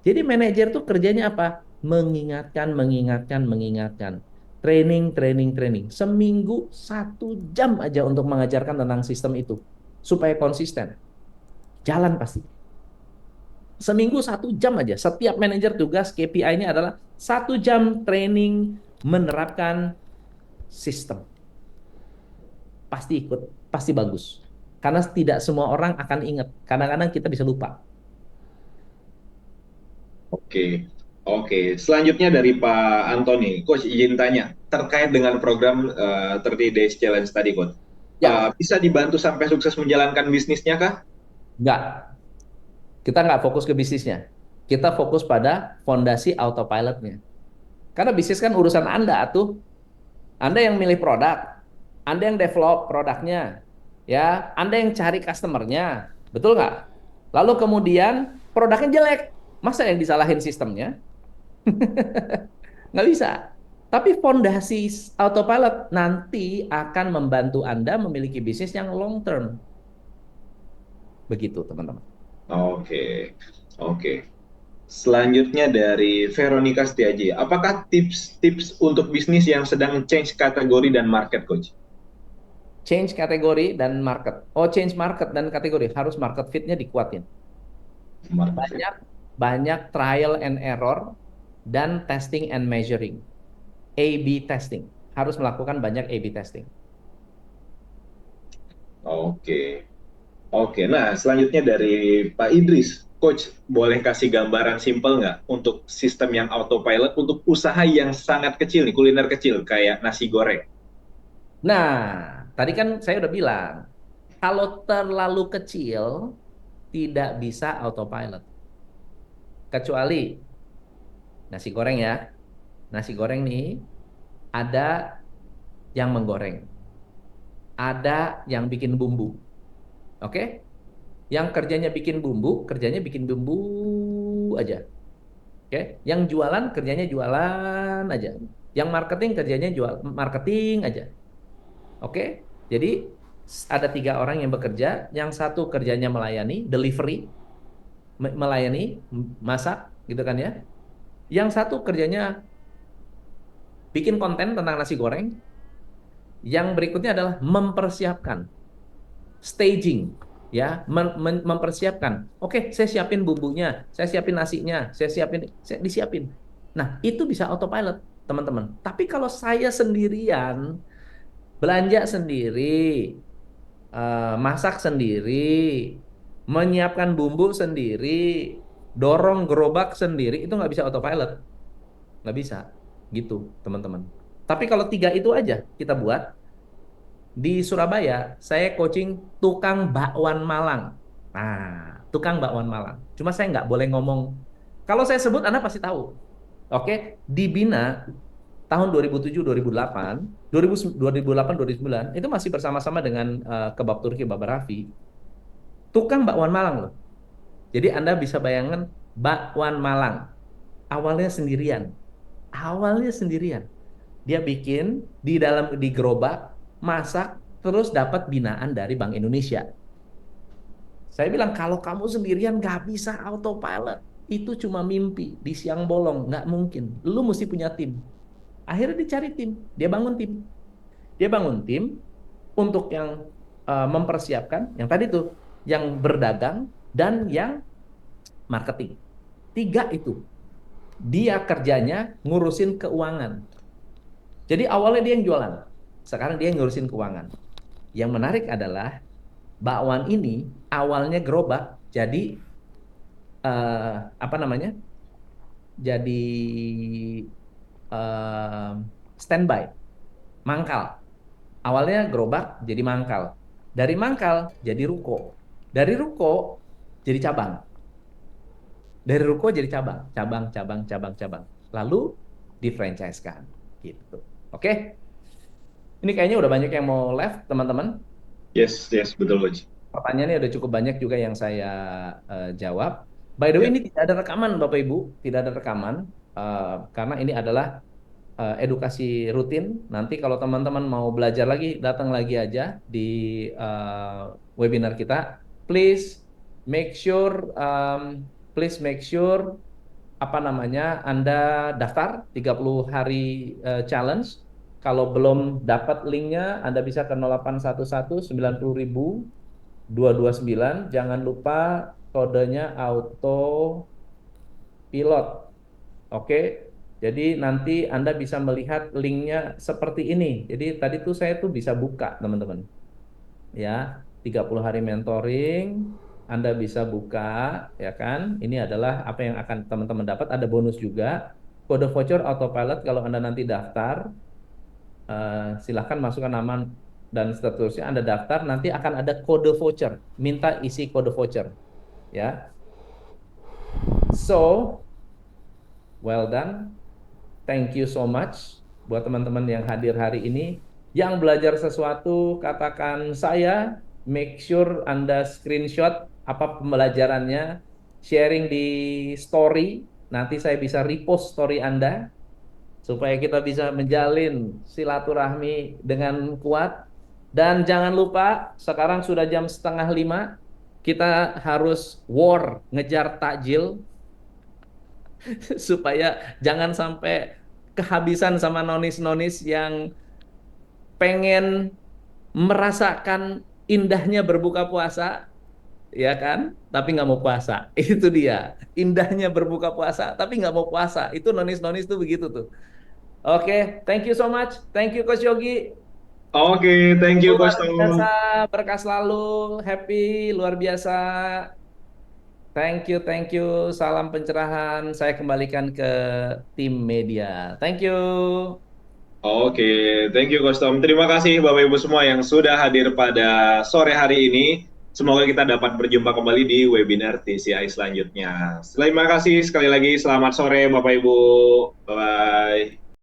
Jadi manajer tuh kerjanya apa? Mengingatkan, mengingatkan, mengingatkan. Training, training, training. Seminggu 1 jam aja untuk mengajarkan tentang sistem itu. Supaya konsisten. Jalan pasti. Seminggu 1 jam aja. Setiap manajer tugas KPI-nya adalah 1 jam training menerapkan sistem. Pasti ikut, pasti bagus. Karena tidak semua orang akan ingat. Kadang-kadang kita bisa lupa. Oke, oke. Selanjutnya dari Pak Antoni, Coach izin tanya terkait dengan program 30 Days Challenge tadi, Coach. Ya, Bisa dibantu sampai sukses menjalankan bisnisnya kah? enggak. Kita nggak fokus ke bisnisnya. Kita fokus pada fondasi autopilotnya. Karena bisnis kan urusan Anda tuh. Anda yang milih produk, Anda yang develop produknya, ya, Anda yang cari customernya, betul nggak? Lalu kemudian produknya jelek, masa yang disalahin sistemnya? Nggak bisa. Tapi fondasi autopilot nanti akan membantu Anda memiliki bisnis yang long term. Begitu, teman-teman. Oke, oke. Selanjutnya dari Veronica Setiaji, apakah tips-tips untuk bisnis yang sedang change kategori dan market, Coach? Change kategori dan market. Oh, change market dan kategori. Harus market fit-nya dikuatin. Market fit. Banyak, banyak trial and error dan testing and measuring. A/B testing. Harus melakukan banyak A/B testing. Oke, oke. Nah, selanjutnya dari Pak Idris, Coach, boleh kasih gambaran simpel nggak untuk sistem yang autopilot untuk usaha yang sangat kecil nih, kuliner kecil kayak nasi goreng? Nah, tadi kan saya udah bilang, kalau terlalu kecil, tidak bisa autopilot. Kecuali nasi goreng ya. Nasi goreng nih, ada yang menggoreng. Ada yang bikin bumbu. Oke? Yang kerjanya bikin bumbu, kerjanya bikin bumbu aja. Oke? Yang jualan kerjanya jualan aja. Yang marketing kerjanya jual marketing aja. Oke? Jadi ada tiga orang yang bekerja, yang satu kerjanya melayani, delivery, melayani, masak, gitu kan ya. Yang satu kerjanya bikin konten tentang nasi goreng. Yang berikutnya adalah mempersiapkan, staging, ya, mempersiapkan. Oke, saya siapin bumbunya, saya siapin nasinya, saya disiapin. Nah, itu bisa autopilot, teman-teman. Tapi kalau saya sendirian, belanja sendiri, masak sendiri, menyiapkan bumbu sendiri, dorong gerobak sendiri, itu nggak bisa autopilot. Nggak bisa. Gitu, teman-teman. Tapi kalau tiga itu aja kita buat, di Surabaya, saya coaching tukang bakwan Malang. Nah, tukang bakwan Malang. Cuma saya nggak boleh ngomong. Kalau saya sebut, Anda pasti tahu. Oke, dibina tahun 2007, 2008, 2009 itu masih bersama-sama dengan Kebab Turki Baba Raffi. Tukang bakwan Malang loh. Jadi Anda bisa bayangkan bakwan Malang. Awalnya sendirian. Awalnya sendirian. Dia bikin di gerobak, masak, terus dapat binaan dari Bank Indonesia. Saya bilang kalau kamu sendirian nggak bisa autopilot. Itu cuma mimpi di siang bolong, nggak mungkin. Lu mesti punya tim. Akhirnya dicari tim, dia bangun tim. Dia bangun tim untuk yang mempersiapkan, yang tadi tuh, yang berdagang dan yang marketing. Tiga itu. Dia kerjanya ngurusin keuangan. Jadi awalnya dia yang jualan. Sekarang dia yang ngurusin keuangan. Yang menarik adalah bakwan ini awalnya gerobak, jadi apa namanya? Jadi eh, standby, mangkal. Awalnya gerobak jadi mangkal. Dari mangkal jadi ruko. Dari ruko jadi cabang. Dari ruko jadi cabang, cabang, cabang, cabang, cabang. Lalu di-franchise-kan gitu. Oke. Ini kayaknya udah banyak yang mau left, teman-teman. Yes, yes, betul, Coach. Pertanyaannya udah cukup banyak juga yang saya jawab. By the way, Ya. ini tidak ada rekaman, Bapak Ibu, tidak ada rekaman karena ini adalah edukasi rutin. Nanti kalau teman-teman mau belajar lagi, datang lagi aja di webinar kita. Please please make sure apa namanya Anda daftar 30 hari challenge. Kalau belum dapat linknya, Anda bisa ke 0811 90.000 229. Jangan lupa kodenya auto pilot. Oke. Jadi nanti Anda bisa melihat linknya seperti ini. Jadi tadi tuh saya tuh bisa buka, teman-teman. Ya, 30 hari mentoring, Anda bisa buka, ya kan? Ini adalah apa yang akan teman-teman dapat. Ada bonus juga. Kode voucher autopilot kalau Anda nanti daftar, silahkan masukkan nama dan seterusnya. Anda daftar, nanti akan ada kode voucher. Minta isi kode voucher, ya. So, well done. Thank you so much. buat teman-teman yang hadir hari ini. Yang belajar sesuatu, katakan saya, make sure Anda screenshot apa pembelajarannya, sharing di story, nanti saya bisa repost story Anda, supaya kita bisa menjalin silaturahmi dengan kuat. Dan jangan lupa, sekarang sudah jam setengah 5, kita harus war, ngejar takjil, supaya jangan sampai kehabisan sama nonis-nonis yang pengen merasakan indahnya berbuka puasa, ya kan? Tapi nggak mau puasa. Itu dia. Indahnya berbuka puasa, tapi nggak mau puasa. Itu nonis-nonis tuh begitu tuh. Oke, thank you so much. Thank you Coach Yogi. Oke, thank you Luar Coach biasa, Tom. berkah selalu, happy, luar biasa. Thank you. Salam pencerahan. Saya kembalikan ke tim media. Thank you. Oke, thank you Coach Tom. Terima kasih Bapak Ibu semua yang sudah hadir pada sore hari ini. Semoga kita dapat berjumpa kembali di webinar TCI selanjutnya. Terima kasih sekali lagi. Selamat sore Bapak Ibu. Bye-bye.